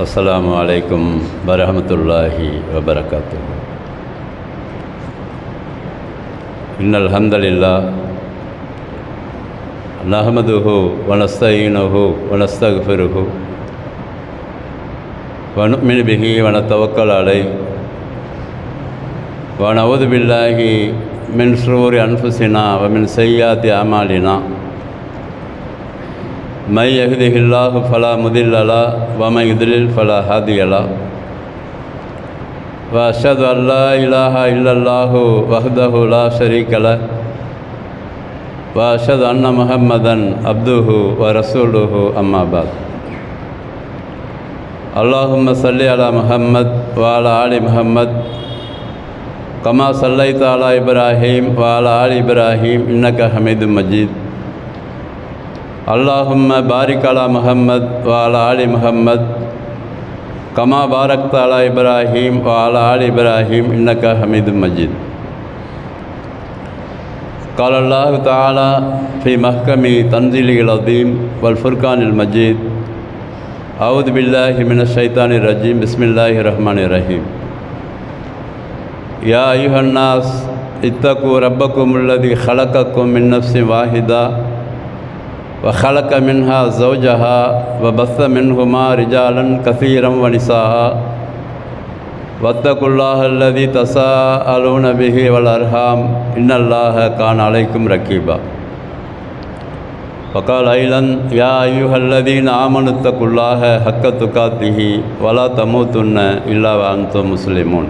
அஸ்ஸலாமு அலைக்கும் வரஹ்மத்துல்லாஹி வபரகாத்துஹு. இன்னல் ஹம்தலில்லாஹ் நஹ்மதுஹு வ நஸ்தஈனுஹு வ நஸ்தக்ஃபிருஹு வ நுஅ்மினு பிஹி வ நதவக்கல் அலைஹி வ நஊது பில்லாஹி மின் ஷுரூரி அன்ஃபுஸினா வ மின் ஸய்யிஆத்தி அமாலினா. மை யஹ்திஹில்லாஹு ஃபலா முதில்ல லஹு வ மை யுத்லில் ஃபலா ஹாதிய லஹு. வ அஷ்ஹது அன் லா இலாஹா இல்லல்லாஹு வஹ்தஹு லா ஷரீக லஹு வ அஷ்ஹது அன்ன முஹம்மதன் அப்துஹு வ ரசூலுஹு அம்மா பஅத். அல்லாஹும்ம ஸல்லி அலா முஹம்மத் வ அலா ஆலி முஹம்மத் கமா ஸல்லைத அலா இப்ராஹீம் வ அலா ஆலி இப்ராஹீம் இன்னக ஹமீதும் மஜீத். அல்லாஹும்ம பாரிக் அலா முஹம்மத் வ அலா ஆலி முஹம்மத் கமா பாரக்த அலா இப்ராஹீம் வ அலா ஆலி இப்ராஹீம் இன்னக ஹமீதும் மஜீத். قال الله تعالى في محكم تنزيله العظيم والفرقان المجيد. أعوذ بالله من الشيطان الرجيم. بسم الله الرحمن الرحيم. يا أيها الناس اتقوا ربكم الذي خلقكم من نفس واحدة وخلق منها زوجها وبث منهما رجالا كثيرا ونساء واتقوا الله الذي تساءلون به والأرحام إن الله كان عليكم رقيبا. وقال أيضا يا أيها الذين آمنوا اتقوا الله حق تقاته ولا تموتن إلا وأنتم مسلمون.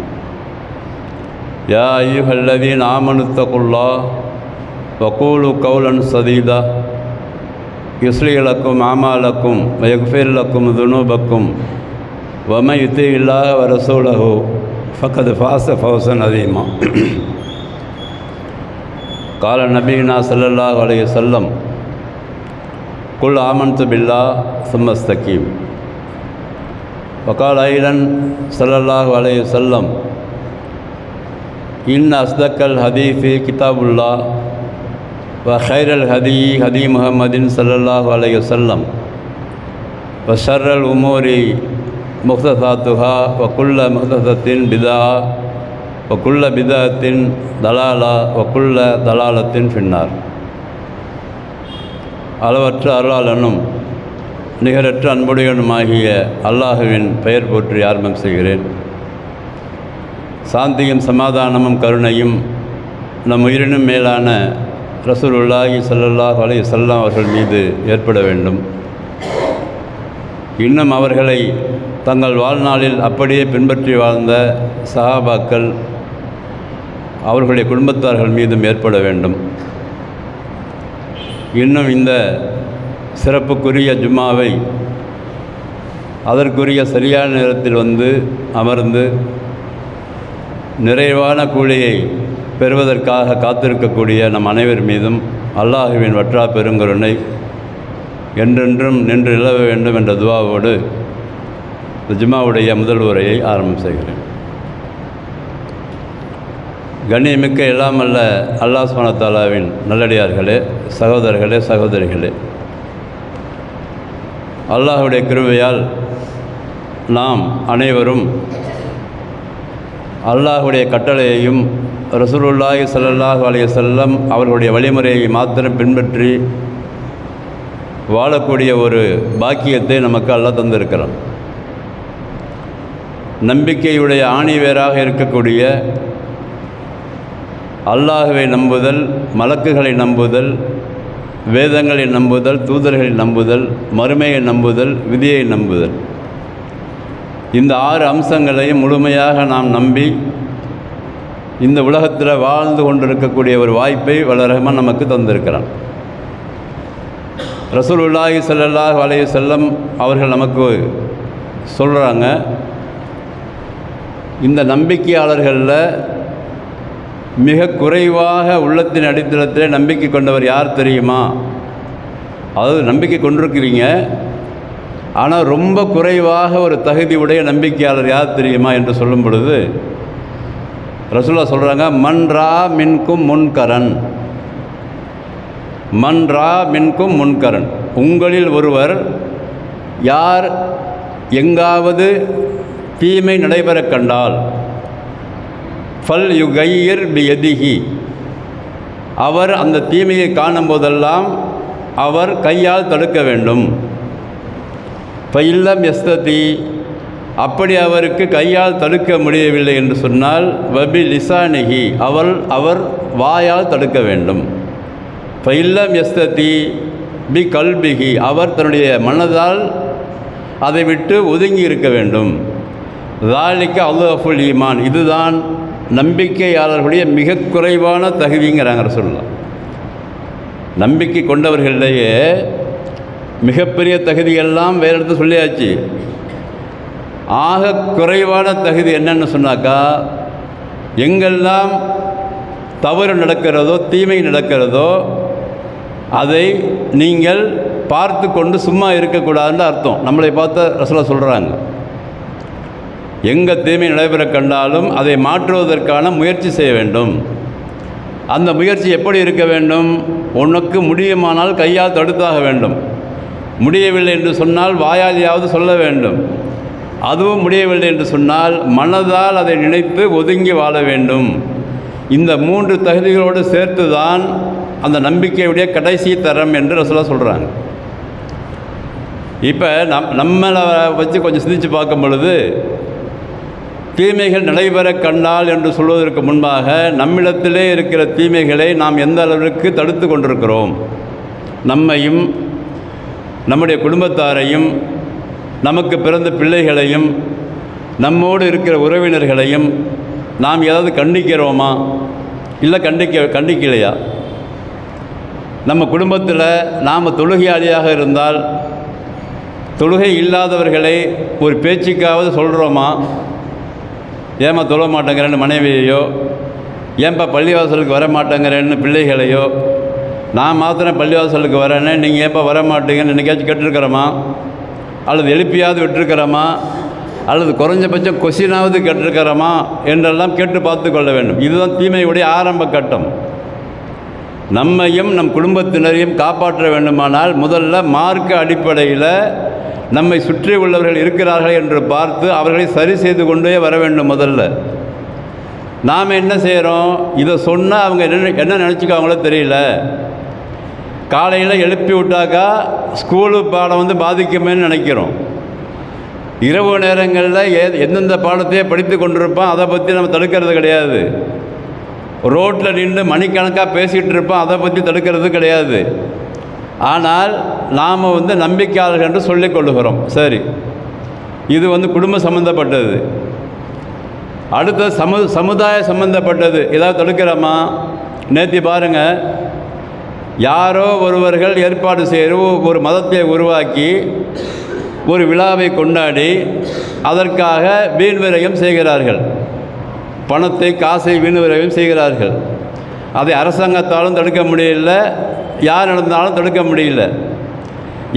يا أيها الذين آمنوا اتقوا الله وقولوا قولا سديدا يصلح لكم أعمالكم ويغفر لكم ذنوبكم ومن يطع الله ورسوله فقد فاز فوزا عظيما. قال نبينا صلى الله عليه وسلم قل آمنت بالله ثم استقيم. وقال أيضا صلى الله عليه وسلم إن أصدق الحديث كتاب الله وخير الهدي هدي محمد صلى الله عليه وسلم وشر الأمور محدثاتها وكل محدثة بدعة وكل بدعة ضلالة وكل ضلالة في النار. அளவற்ற அருளாளனும் நிகரற்ற அன்புடையனுமாகிய அல்லாஹுவின் பெயர் போற்றி ஆரம்பம் செய்கிறேன். சாந்தியும் சமாதானமும் கருணையும் நம் உயிரினும் மேலான ரசூலுல்லாஹி ஸல்லல்லாஹு அலைஹி வஸல்லம் அவர்கள் மீது ஏற்பட வேண்டும். இன்னும் அவர்களை தங்கள் வாழ்நாளில் அப்படியே பின்பற்றி வாழ்ந்த சஹாபாக்கள் அவர்களுடைய குடும்பத்தார்கள் மீதும் ஏற்பட வேண்டும். இன்னும் இந்த சிறப்புக்குரிய ஜும்மாவை அதற்குரிய சரியான நேரத்தில் வந்து அமர்ந்து நிறைவான கூலியை பெறுவதற்காக காத்திருக்கக்கூடிய நம் அனைவர் மீதும் அல்லாஹுவின் வற்றா பெருங்கருணை என்றென்றும் நின்று நிலவ வேண்டும் என்ற துவாவோடு ஜும்மாவுடைய முதல் உரையை ஆரம்பம் செய்கிறேன். கண்ணியமிக்க எல்லாம் அல்ல அல்லாஹ் சுப்ஹானஹு வ தஆலாவின் நல்லடியார்களே, சகோதரர்களே, சகோதரிகளே, அல்லாஹுடைய கிருபையால் நாம் அனைவரும் அல்லாஹுடைய கட்டளையையும் ரசூலுல்லாஹி ஸல்லல்லாஹு அலைஹி வஸல்லம் அவர்களுடைய வழிமுறையை மாத்திரம் பின்பற்றி வாழக்கூடிய ஒரு பாக்கியத்தை நமக்கு அல்லாஹ் தந்திருக்கிறான். நம்பிக்கையுடைய ஆணிவேராக இருக்கக்கூடிய அல்லாஹுவை நம்புதல், மலக்குகளை நம்புதல், வேதங்களை நம்புதல், தூதர்களை நம்புதல், மறுமையை நம்புதல், விதியை நம்புதல், இந்த 6 அம்சங்களையும் முழுமையாக நாம் நம்பி இந்த உலகத்தில் வாழ்ந்து கொண்டிருக்கக்கூடிய ஒரு வாய்ப்பை வல்ல ரஹ்மான் நமக்கு தந்திருக்கிறான். ரசூலுல்லாஹி ஸல்லல்லாஹு அலைஹி வஸல்லம் அவர்கள் நமக்கு சொல்கிறாங்க, இந்த நம்பிக்கையாளர்களில் மிக குறைவாக உள்ளத்தின் அடித்தளத்தில் நம்பிக்கை கொண்டவர் யார் தெரியுமா? அதாவது நம்பிக்கை கொண்டிருக்கிறீங்க, ஆனால் ரொம்ப குறைவாக ஒரு தகுதி உடைய நம்பிக்கையாளர் யார் தெரியுமா என்று சொல்லும் பொழுது ரசூலுல்லாஹ் சொல்கிறாங்க, மன்ரா மின்கும் முன்கரன், மன்ரா மின்கும் முன்கரன், உங்களில் ஒருவர் யார் எங்காவது தீமை நடைபெற கண்டால் ஃபல் யுகையிர் பியதிஹி, அவர் அந்த தீமையை காணும் போதெல்லாம் அவர் கையால் தடுக்க வேண்டும். ஃபஇல்லம் யஸ்ததி, அப்படி அவருக்கு கையால் தடுக்க முடியவில்லை என்று சொன்னால் வபி லிசானிஹி, அவர் வாயால் தடுக்க வேண்டும். ஃபஇல்லம் யஸ்ததி பி கல்பிஹி, அவர் தன்னுடைய மனதால் அதை விட்டு ஒதுங்கி இருக்க வேண்டும். ذَلِكَ அல்லாஹுல் ஈமான், இதுதான் நம்பிக்கையாளர்களுடைய மிக குறைவான தகுதிங்கிறாங்க ரசூலுல்லாஹ். நம்பிக்கை கொண்டவர்களிடையே மிகப்பெரிய தகுதியெல்லாம் வேறு இடத்துல சொல்லியாச்சு. ஆக குறைவான தகுதி என்னன்னு சொன்னாக்கா, எங்கெல்லாம் தவறு நடக்கிறதோ தீமை நடக்கிறதோ அதை நீங்கள் பார்த்து கொண்டு சும்மா இருக்கக்கூடாதுன்னு அர்த்தம். நம்மளை பார்த்து ரசூலுல்லாஹ் சொல்கிறாங்க, எங்கே தீமை நடைபெற கண்டாலும் அதை மாற்றுவதற்கான முயற்சி செய்ய வேண்டும். அந்த முயற்சி எப்படி இருக்க வேண்டும்? உனக்கு முடியுமானால் கையால் தடுத்தாக வேண்டும். முடியவில்லை என்று சொன்னால் வாயாலியாவது சொல்ல வேண்டும். அதுவும் முடியவில்லை என்று சொன்னால் மனதால் அதை நினைத்து ஒதுங்கி வாழ வேண்டும். இந்த 3 தகுதிகளோடு சேர்த்து தான் அந்த நம்பிக்கையுடைய கடைசி தரம் என்று ரசூலுல்லாஹ் சொல்கிறாங்க. இப்போ நம்மளை வச்சு கொஞ்சம் சிந்தித்து பார்க்கும் பொழுது, தீமைகள் நடைபெற கண்டால் என்று சொல்வதற்கு முன்பாக நம்மிடத்திலே இருக்கிற தீமைகளை நாம் எந்த அளவிற்கு தடுத்து கொண்டிருக்கிறோம், நம்மையும் நம்முடைய குடும்பத்தாரையும் நமக்கு பிறந்த பிள்ளைகளையும் நம்மோடு இருக்கிற உறவினர்களையும் நாம் ஏதாவது கண்டிக்கிறோமா, இல்லை கண்டிக்கலையா? நம்ம குடும்பத்தில் நாம் தொழுகையாளியாக இருந்தால் தொழுகை இல்லாதவர்களை ஒரு பேச்சுக்காவது சொல்கிறோமா? ஏம்மா தொழ மாட்டேங்கிறேன்னு மனைவியையோ, ஏன்பா பள்ளிவாசலுக்கு வர மாட்டேங்கிறேன்னு பிள்ளைகளையோ, நான் மாத்திரம் பள்ளிவாசலுக்கு வரேன்னு நீங்கள் ஏன்பா வர மாட்டேங்கன்னு என்னைக்காச்சும் கேட்டிருக்கிறோமா? அல்லது எழுப்பியாவது விட்டுருக்கிறோமா? அல்லது குறைஞ்சபட்சம் கொஸ்டினாவது கேட்டிருக்கிறோமா என்றெல்லாம் கேட்டு பார்த்து கொள்ள வேண்டும். இதுதான் தீமையுடைய ஆரம்ப கட்டம். நம்மையும் நம் குடும்பத்தினரையும் காப்பாற்ற வேண்டுமானால் முதல்ல மார்க்க அடிப்படையில் நம்மை சுற்றி உள்ளவர்கள் இருக்கிறார்கள் என்று பார்த்து அவர்களை சரி செய்து கொண்டே வர வேண்டும். முதல்ல நாம் என்ன செய்கிறோம்? இதை சொன்னால் அவங்க என்ன நினச்சிக்குவாங்களோ தெரியல. காலையில் எழுப்பி விட்டாக்கா ஸ்கூலு பாடம் பாதிக்குமேன்னு நினைக்கிறோம். இரவு நேரங்களில் எந்தெந்த பாடத்தையே படித்து கொண்டிருப்போம், அதை பற்றி நம்ம தடுக்கிறது கிடையாது. ரோட்டில் நின்று மணிக்கணக்காக பேசிகிட்டு இருப்போம், அதை பற்றி தடுக்கிறது கிடையாது. ஆனால் நாம் நம்பிக்கையாளர்கள் என்று சொல்லிக் கொள்ளுகிறோம். சரி, இது குடும்பம் சம்மந்தப்பட்டது. அடுத்த சமுதாய சம்மந்தப்பட்டது. ஏதாவது தடுக்கிறோமா? நேற்று பாருங்கள், யாரோ ஒருவர்கள் ஏற்பாடு செய்கிற ஒரு மதத்தை உருவாக்கி ஒரு விழாவை கொண்டாடி அதற்காக வீண் விரயம் செய்கிறார்கள். பணத்தை காசை வீண் விரயம் செய்கிறார்கள். அதை அரசாங்கத்தாலும் தடுக்க முடியல, யார் நடந்தாலும் தடுக்க முடியல.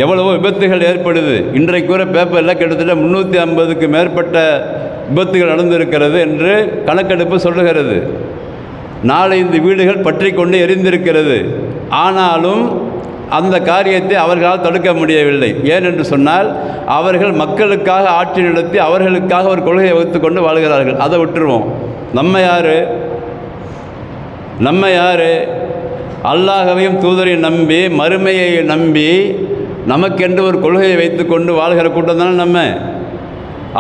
எவ்வளவோ விபத்துகள் ஏற்படுது. இன்றைக்கு கூட பேப்பரில் கிட்டத்தட்ட 350க்கு மேற்பட்ட விபத்துகள் நடந்திருக்கிறது என்று கணக்கெடுப்பு சொல்லுகிறது. 4-5 வீடுகள் பற்றி கொண்டு எரிந்திருக்கிறது. ஆனாலும் அந்த காரியத்தை அவர்களால் தடுக்க முடியவில்லை. ஏனென்று சொன்னால் அவர்கள் மக்களுக்காக ஆட்சி நடத்தி அவர்களுக்காக ஒரு கொள்கையை வகுத்து கொண்டு வாழ்கிறார்கள். அதை விட்டுருவோம். நம்ம யார்? அல்லாஹ்வையும் தூதரையும் நம்பி மறுமையை நம்பி நமக்கென்று ஒரு கொள்கையை வைத்து கொண்டு வாழ்கிற கூட்டம் தானே நம்ம.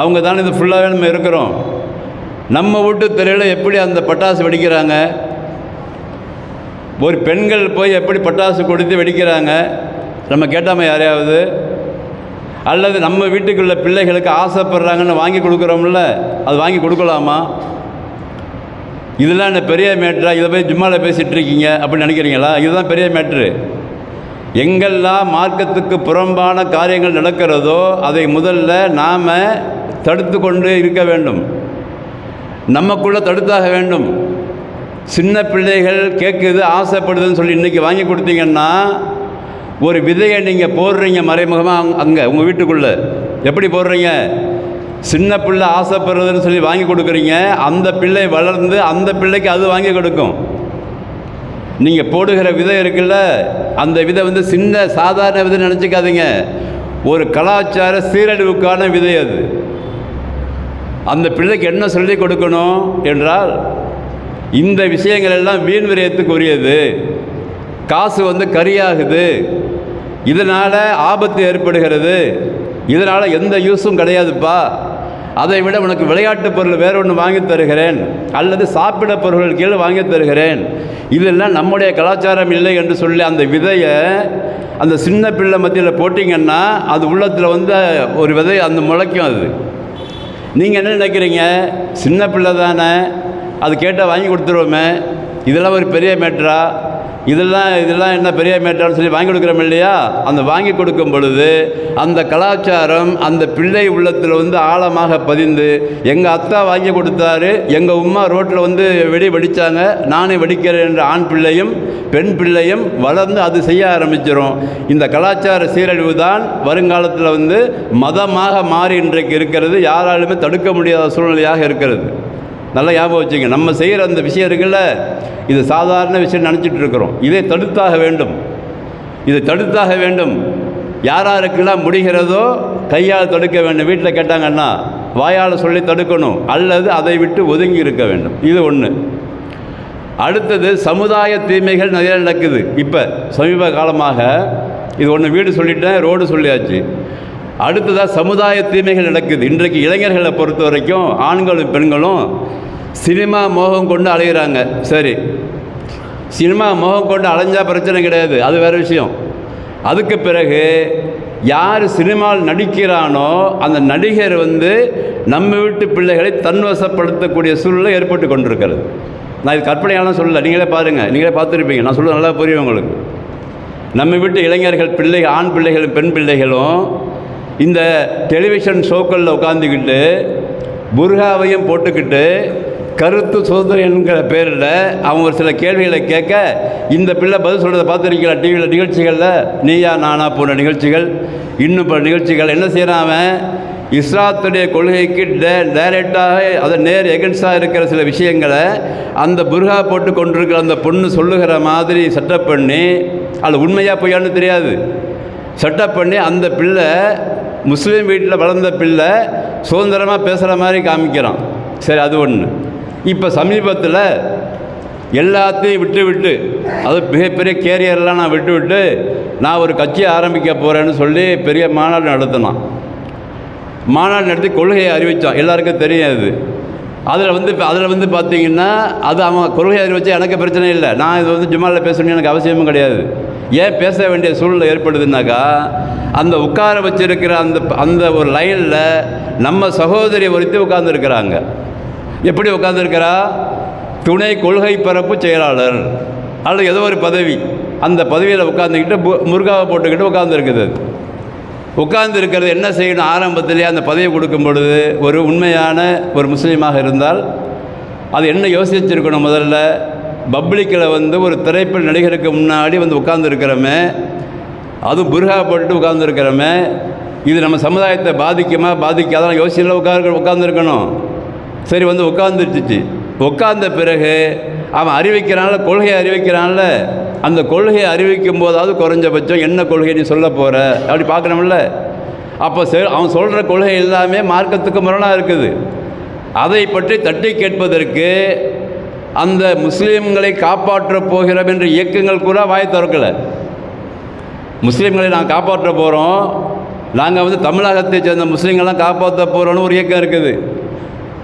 அவங்க தானே இது ஃபுல்லாகவே நம்ம இருக்கிறோம். நம்ம வீட்டு தெருவில் எப்படி அந்த பட்டாசு வெடிக்கிறாங்க, ஒரு பெண்கள் போய் எப்படி பட்டாசு கொடுத்து வெடிக்கிறாங்க நம்ம கேட்டாமல் யாரையாவது? அல்லது நம்ம வீட்டுக்குள்ள பிள்ளைகளுக்கு ஆசைப்படுறாங்கன்னு வாங்கி கொடுக்குறோம்ல, அது வாங்கி கொடுக்கலாமா? இதெல்லாம் என்ன பெரிய மேட்ரா? இதை போய் ஜும்மாவில் பேசிகிட்டு இருக்கீங்க அப்படின்னு நினைக்கிறீங்களா? இதுதான் பெரிய மேட்ரு. எங்கெல்லாம் மார்க்கத்துக்கு புறம்பான காரியங்கள் நடக்கிறதோ அதை முதல்ல நாம் தடுத்து கொண்டு இருக்க வேண்டும். நமக்குள்ளே தடுத்தாக வேண்டும். சின்ன பிள்ளைகள் கேட்குது, ஆசைப்படுதுன்னு சொல்லி இன்றைக்கி வாங்கி கொடுத்தீங்கன்னா ஒரு விதையை நீங்கள் போடுறீங்க மறைமுகமாக அங்கே உங்கள் வீட்டுக்குள்ளே. எப்படி போடுறீங்க? சின்ன பிள்ளை ஆசைப்படுறதுன்னு சொல்லி வாங்கி கொடுக்குறீங்க. அந்த பிள்ளை வளர்ந்து அந்த பிள்ளைக்கு அது வாங்கி கொடுக்கும். நீங்கள் போடுகிற விதை இருக்குல்ல, அந்த விதை சின்ன சாதாரண விதை நினச்சிக்காதீங்க. ஒரு கலாச்சார சீரழிவுக்கான விதை அது. அந்த பிள்ளைக்கு என்ன சொல்லிக் கொடுக்கணும் என்றால், இந்த விஷயங்கள் எல்லாம் வீண் விரயத்துக்கு உரியது, காசு கரியாகுது, இதனால் ஆபத்து ஏற்படுகிறது, இதனால் எந்த யூஸும் கிடையாதுப்பா, அதை விட உனக்கு விளையாட்டு பொருள் வேற ஒன்று வாங்கி தருகிறேன், அல்லது சாப்பிட பொருள்கள் கீழே வாங்கி தருகிறேன், இதெல்லாம் நம்முடைய கலாச்சாரம் இல்லை என்று சொல்லி அந்த விதையை அந்த சின்ன பிள்ளை மத்தியில் போட்டிங்கன்னா அது உள்ளத்தில் ஒரு விதை அந்த முளைக்கும். அது நீங்கள் என்ன நினைக்கிறீங்க? சின்ன பிள்ளை தானே, அது கேட்டால் வாங்கி கொடுத்துருவோமே, இதெல்லாம் ஒரு பெரிய மேட்டரா, இதெல்லாம் என்ன பெரிய மேட்டர்னு சொல்லி வாங்கி கொடுக்குறோம் இல்லையா? அந்த வாங்கி கொடுக்கும் பொழுது அந்த கலாச்சாரம் அந்த பிள்ளை உள்ளத்தில் ஆழமாக பதிந்து, எங்கள் அத்தா வாங்கி கொடுத்தாரு, எங்கள் உம்மா ரோட்டில் வெடி வெடித்தாங்க, நானே வெடிக்கிறேன் என்ற ஆண் பிள்ளையும் பெண் பிள்ளையும் வளர்ந்து அது செய்ய ஆரம்பிச்சிடும். இந்த கலாச்சார சீரழிவு தான் வருங்காலத்தில் மதமாக மாறி இன்றைக்கு இருக்கிறது, யாராலுமே தடுக்க முடியாத சூழ்நிலையாக இருக்கிறது. நல்லா ஞாபகம் வச்சுங்க. நம்ம செய்கிற அந்த விஷயம் இருக்குல்ல, இது சாதாரண விஷயம் நினச்சிட்டு இருக்கிறோம். இதை தடுத்தாக வேண்டும், இதை தடுத்தாக வேண்டும். யாராருக்கெல்லாம் முடிகிறதோ கையால் தடுக்க வேண்டும். வீட்டில் கேட்டாங்கன்னா வாயால் சொல்லி தடுக்கணும், அல்லது அதை விட்டு ஒதுங்கி இருக்க வேண்டும். இது ஒன்று. அடுத்தது, சமுதாய தீமைகள் நிறைய நடக்குது. இப்போ சமீப காலமாக இது ஒன்று, வீடு சொல்லிட்டேன், ரோடு சொல்லியாச்சு. அடுத்ததாக சமுதாய தீமைகள் நடக்குது. இன்றைக்கு இளைஞர்களை பொறுத்த வரைக்கும் ஆண்களும் பெண்களும் சினிமா மோகம் கொண்டு அலைகிறாங்க. சரி, சினிமா மோகம் கொண்டு அலைஞ்சால் பிரச்சனை கிடையாது, அது வேறு விஷயம். அதுக்கு பிறகு யார் சினிமாவில் நடிக்கிறானோ அந்த நடிகர் நம்ம வீட்டு பிள்ளைகளை தன்வசப்படுத்தக்கூடிய சூழ்நிலை ஏற்பட்டு கொண்டிருக்கிறது. நான் இது கற்பனையாலாம் சொல்லலை, நீங்களே பாருங்கள், நீங்களே பார்த்துருப்பீங்க, நான் சொல்ல நல்லா புரியும் உங்களுக்கு. நம்ம வீட்டு இளைஞர்கள் பிள்ளைகள், ஆண் பிள்ளைகளும் பெண் பிள்ளைகளும் இந்த டெலிவிஷன் ஷோக்களில் உட்காந்துக்கிட்டு புர்காவையும் போட்டுக்கிட்டு கருத்து சுதந்திரம் என்கிற பேரில் அவங்க ஒரு சில கேள்விகளை கேட்க, இந்த பிள்ளை பதில் சொல்கிறத பார்த்துருக்கீங்களா டிவியில் நிகழ்ச்சிகளில், நீயா நானா போன்ற நிகழ்ச்சிகள், இன்னும் பல நிகழ்ச்சிகள். என்ன செய்கிறான் அவன்? இஸ்லாத்துடைய கொள்கைக்கு டைரெக்டாக அதை நேர் எகென்ஸ்டாக இருக்கிற சில விஷயங்களை அந்த புர்கா போட்டு கொண்டிருக்கிற அந்த பொண்ணு சொல்லுகிற மாதிரி செட்டப் பண்ணி, அது உண்மையாக பொய்யான்னு தெரியாது, செட்டப் பண்ணி அந்த பிள்ளை முஸ்லீம் வீட்டில் வளர்ந்த பிள்ளை சுதந்திரமாக பேசுகிற மாதிரி காமிக்கிறான். சரி, அது ஒன்று. இப்போ சமீபத்தில் எல்லாத்தையும் விட்டு அது மிகப்பெரிய கேரியர்லாம் நான் விட்டு நான் ஒரு கட்சியை ஆரம்பிக்க போகிறேன்னு சொல்லி பெரிய மாநாடு நடத்தினான். மாநாடு நடத்தி கொள்கையை அறிவித்தான், எல்லாருக்கும் தெரியாது. அதில் பார்த்தீங்கன்னா அது அவன் கொள்கையை அறிவித்தா எனக்கு பிரச்சனை இல்லை, நான் இது ஜும்மாவில் பேசணும்னு எனக்கு அவசியமும் கிடையாது. ஏன் பேச வேண்டிய சூழ்நிலை ஏற்படுதுனாக்கா, அந்த உட்கார வச்சிருக்கிற அந்த ஒரு லைனில் நம்ம சகோதரி ஒருத்தி உட்கார்ந்துருக்கிறாங்க. எப்படி உட்கார்ந்துருக்கிறா? துணை கொள்கை பரப்பு செயலாளர் அல்லது ஏதோ ஒரு பதவி, அந்த பதவியில் உட்காந்துக்கிட்டு முருகாவை போட்டுக்கிட்டு உட்காந்துருக்குது. உட்கார்ந்து இருக்கிறது என்ன செய்யணும்? ஆரம்பத்திலே அந்த பதவி கொடுக்கும் பொழுது ஒரு உண்மையான ஒரு முஸ்லீமாக இருந்தால் அது என்ன யோசிச்சிருக்கணும்? முதல்ல பப்ளிக்கில் ஒரு திரைப்பட நடிகருக்கு முன்னாடி உட்கார்ந்துருக்கிறோமே, அதுவும் புர்கா போட்டுட்டு உட்கார்ந்துருக்கிறோமே, இது நம்ம சமுதாயத்தை பாதிக்குமா பாதிக்காதான் யோசிச்சுல உட்கார்ந்துருக்கணும். சரி, உட்காந்துருச்சு. உட்கார்ந்த பிறகு அவன் அறிவிக்கிறான்ல, கொள்கையை அறிவிக்கிறான்ல, அந்த கொள்கையை அறிவிக்கும் போதாவது குறைஞ்சபட்சம் என்ன கொள்கை நீ சொல்ல போகிற அப்படி பார்க்கணும்ல. அப்போ அவன் சொல்கிற கொள்கை எல்லாமே மார்க்கத்துக்கு முரணாக இருக்குது. அதை பற்றி தட்டி கேட்பதற்கு அந்த முஸ்லீம்களை காப்பாற்றப் போகிறோம் என்ற இயக்கங்கள் கூட வாய் திறக்கலை. முஸ்லீம்களை நாங்கள் காப்பாற்ற போகிறோம், நாங்கள் தமிழகத்தை சேர்ந்த முஸ்லீம்கள்லாம் காப்பாற்ற போகிறோன்னு ஒரு இயக்கம் இருக்குது.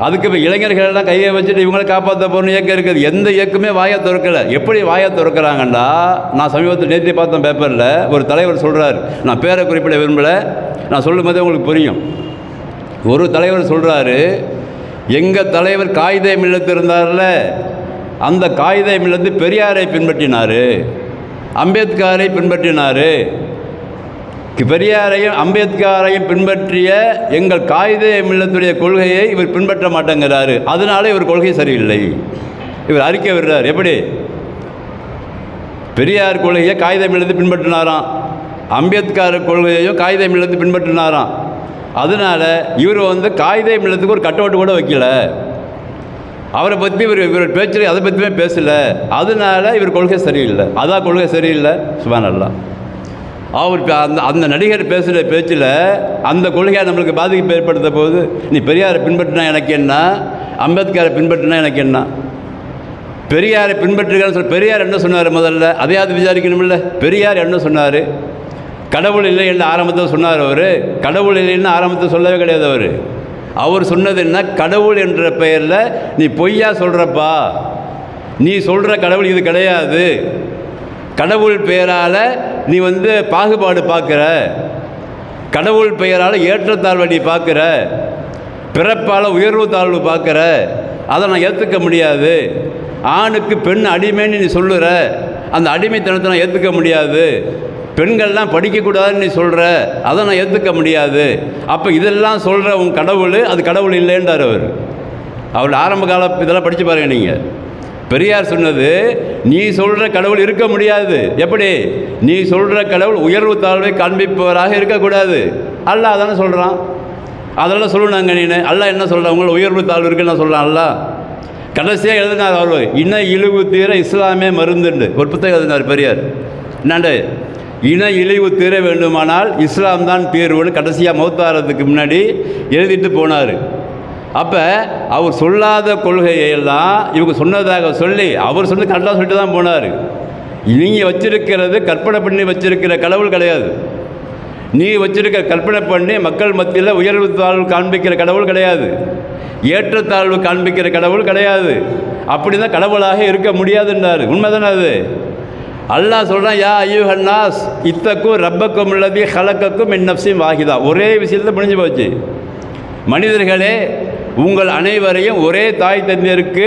அதுக்கு இப்போ இளைஞர்களெல்லாம் கையை வச்சுட்டு இவங்களை காப்பாற்ற போகிறோன்னு இயக்கம் இருக்குது. எந்த இயக்கமே வாயை திறக்கலை. எப்படி வாயை திறக்கிறாங்கண்டா, நான் சமீபத்தில் நேற்று பார்த்தேன் பேப்பரில் ஒரு தலைவர் சொல்கிறார், நான் பேரை குறிப்பிட விரும்பலை, நான் சொல்லும் போதே உங்களுக்கு புரியும். ஒரு தலைவர் சொல்கிறாரு, எங்கள் தலைவர் காயிதே மில்லத்து இருந்தார்ல, அந்த காயிதே மில்லத்து பெரியாரை பின்பற்றினார், அம்பேத்கரை பின்பற்றினார், பெரியாரையும் அம்பேத்கரையும் பின்பற்றிய எங்கள் காயிதே மில்லத்துடைய கொள்கையை இவர் பின்பற்ற மாட்டேங்கிறாரு, அதனால இவர் கொள்கை சரியில்லை. இவர் அறிக்கை விடுறார். எப்படி? பெரியார் கொள்கையை காயிதே மில்லத்து பின்பற்றினாராம், அம்பேத்கர் கொள்கையையும் காயிதே மில்லத்து பின்பற்றினாராம். அதனால் இவர் காயிதே மில்லத்துக்கு ஒரு கட்டவுட்டு கூட வைக்கல, அவரை பற்றி இவர் பேச்சு அதை பற்றியுமே பேசலை, அதனால் இவர் கொள்கை சரியில்லை, அதான் கொள்கை சரியில்லை. சுப்ஹானல்லாஹ். அவர் அந்த நடிகர் பேசுகிற பேச்சில் அந்த கொள்கையை நம்மளுக்கு பாதிப்பு ஏற்படுத்த போது, நீ பெரியாரை பின்பற்றினா எனக்கு என்ன, அம்பேத்கரை பின்பற்றினா எனக்கு என்ன? பெரியாரை பின்பற்றுகிறான்னு சொல்லி பெரியார் என்ன சொன்னார்? முதல்ல அதையாவது விசாரிக்கணுமில்ல. பெரியார் என்ன சொன்னார்? கடவுள் இல்லை என்று ஆரம்பத்தில் சொன்னார். அவர் கடவுள் இல்லைன்னு ஆரம்பத்தில் சொல்லவே கிடையாது. அவர் சொன்னது என்ன? கடவுள் என்ற பெயரில் நீ பொய்யா சொல்கிறப்பா, நீ சொல்கிற கடவுள் இது கிடையாது. கடவுள் பெயரால் நீ பாகுபாடு பார்க்குற, கடவுள் பெயரால் ஏற்றத்தாழ்வை நீ பார்க்குற, பிறப்பால் உயர்வு தாழ்வு பார்க்குற, அதை நான் ஏற்றுக்க முடியாது. ஆணுக்கு பெண் அடிமைன்னு நீ சொல்லுற, அந்த அடிமைத்தனத்தை நான் ஏற்றுக்க முடியாது. பெண்கள்லாம் படிக்கக்கூடாதுன்னு நீ சொல்கிற, அதை நான் ஏற்றுக்க முடியாது. அப்போ இதெல்லாம் சொல்கிற உன் கடவுள் அது கடவுள் இல்லைன்றார் அவருடைய ஆரம்ப கால இதெல்லாம் படித்து பாருங்கள் நீங்கள். பெரியார் சொன்னது, நீ சொல்கிற கடவுள் இருக்க முடியாது. எப்படி? நீ சொல்கிற கடவுள் உயர்வு தாழ்வை காண்பிப்பவராக இருக்கக்கூடாது. அல்லாஹ் தானே சொல்கிறான். அதெல்லாம் சொல்லணுங்க. நீ அல்லாஹ் என்ன சொல்கிறான்? உங்களை உயர்வு தாழ்வு இருக்குன்னு நான் சொல்கிறேன். அல்லாஹ் கடைசியாக எழுதினார் அவர், இன இழிவு தீர இஸ்லாமே மருந்துண்டு ஒரு புத்தகம் எழுதினார் பெரியார். என்னாண்டு, இன இழிவு தீர வேண்டுமானால் இஸ்லாம் தான் தீர்வுன்னு கடைசியாக மௌத்தாரத்துக்கு முன்னாடி எழுதிட்டு போனார். அப்போ அவர் சொல்லாத கொள்கையெல்லாம் இவங்க சொன்னதாக சொல்லி அவர் சொன்னது கரெக்டாக சொல்லிட்டு தான் போனார். நீங்கள் வச்சிருக்கிறது கற்பனை பண்ணி வச்சிருக்கிற கடவுள் கிடையாது. நீ வச்சிருக்க கற்பனை பண்ணி மக்கள் மத்தியில் உயர்வு தாழ்வு காண்பிக்கிற கடவுள் கிடையாது. ஏற்றத்தாழ்வு காண்பிக்கிற கடவுள் கிடையாது. அப்படி தான் கடவுளாக இருக்க முடியாதுன்றார். உண்மைதானே அது? அல்லாஹ் சொல்கிறான், யா அய்யுஹன்னாஸ் இத்தக்கும் ரப்பக்கும் உள்ளதி ஹலக்கக்கும் மின் நஃப்ஸின் வாஹிதா. ஒரே விஷயத்தில் முடிஞ்சு போச்சு. மனிதர்களே, உங்கள் அனைவரையும் ஒரே தாய் தந்தையருக்கு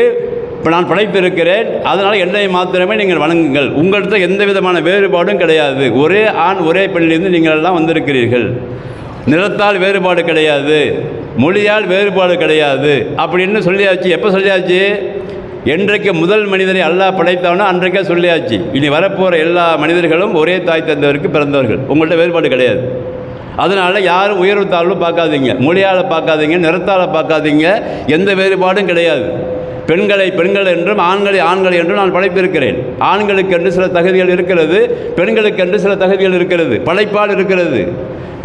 இப்போ நான் படைத்திருக்கிறேன், அதனால் என்னை மாத்திரமே நீங்கள் வணங்குங்கள். உங்கள்கிட்ட எந்த விதமான வேறுபாடும் கிடையாது. ஒரே ஆண் ஒரே பெண்ணிலிருந்து நீங்கள் எல்லாம் வந்திருக்கிறீர்கள். நிறத்தால் வேறுபாடு கிடையாது, மொழியால் வேறுபாடு கிடையாது அப்படின்னு சொல்லியாச்சு. எப்போ சொல்லியாச்சு? என்றைக்கு முதல் மனிதரை அல்லாஹ் படைத்தானோ அன்றைக்கே சொல்லியாச்சு. இனி வரப்போகிற எல்லா மனிதர்களும் ஒரே தாய் தந்தையருக்கு பிறந்தவர்கள். உங்கள்கிட்ட வேறுபாடு கிடையாது. அதனால் யாரும் உயர்வு தாழ்வு பார்க்காதீங்க, மொழியால் பார்க்காதீங்க, நிறத்தால் பார்க்காதீங்க, எந்த வேறுபாடும் கிடையாது. பெண்களை பெண்கள் என்றும் ஆண்களை ஆண்கள் என்றும் நான் படைத்திருக்கிறேன். ஆண்களுக்கென்று சில தகுதிகள் இருக்கிறது, பெண்களுக்கென்று சில தகுதிகள் இருக்கிறது, படைப்பால் இருக்கிறது.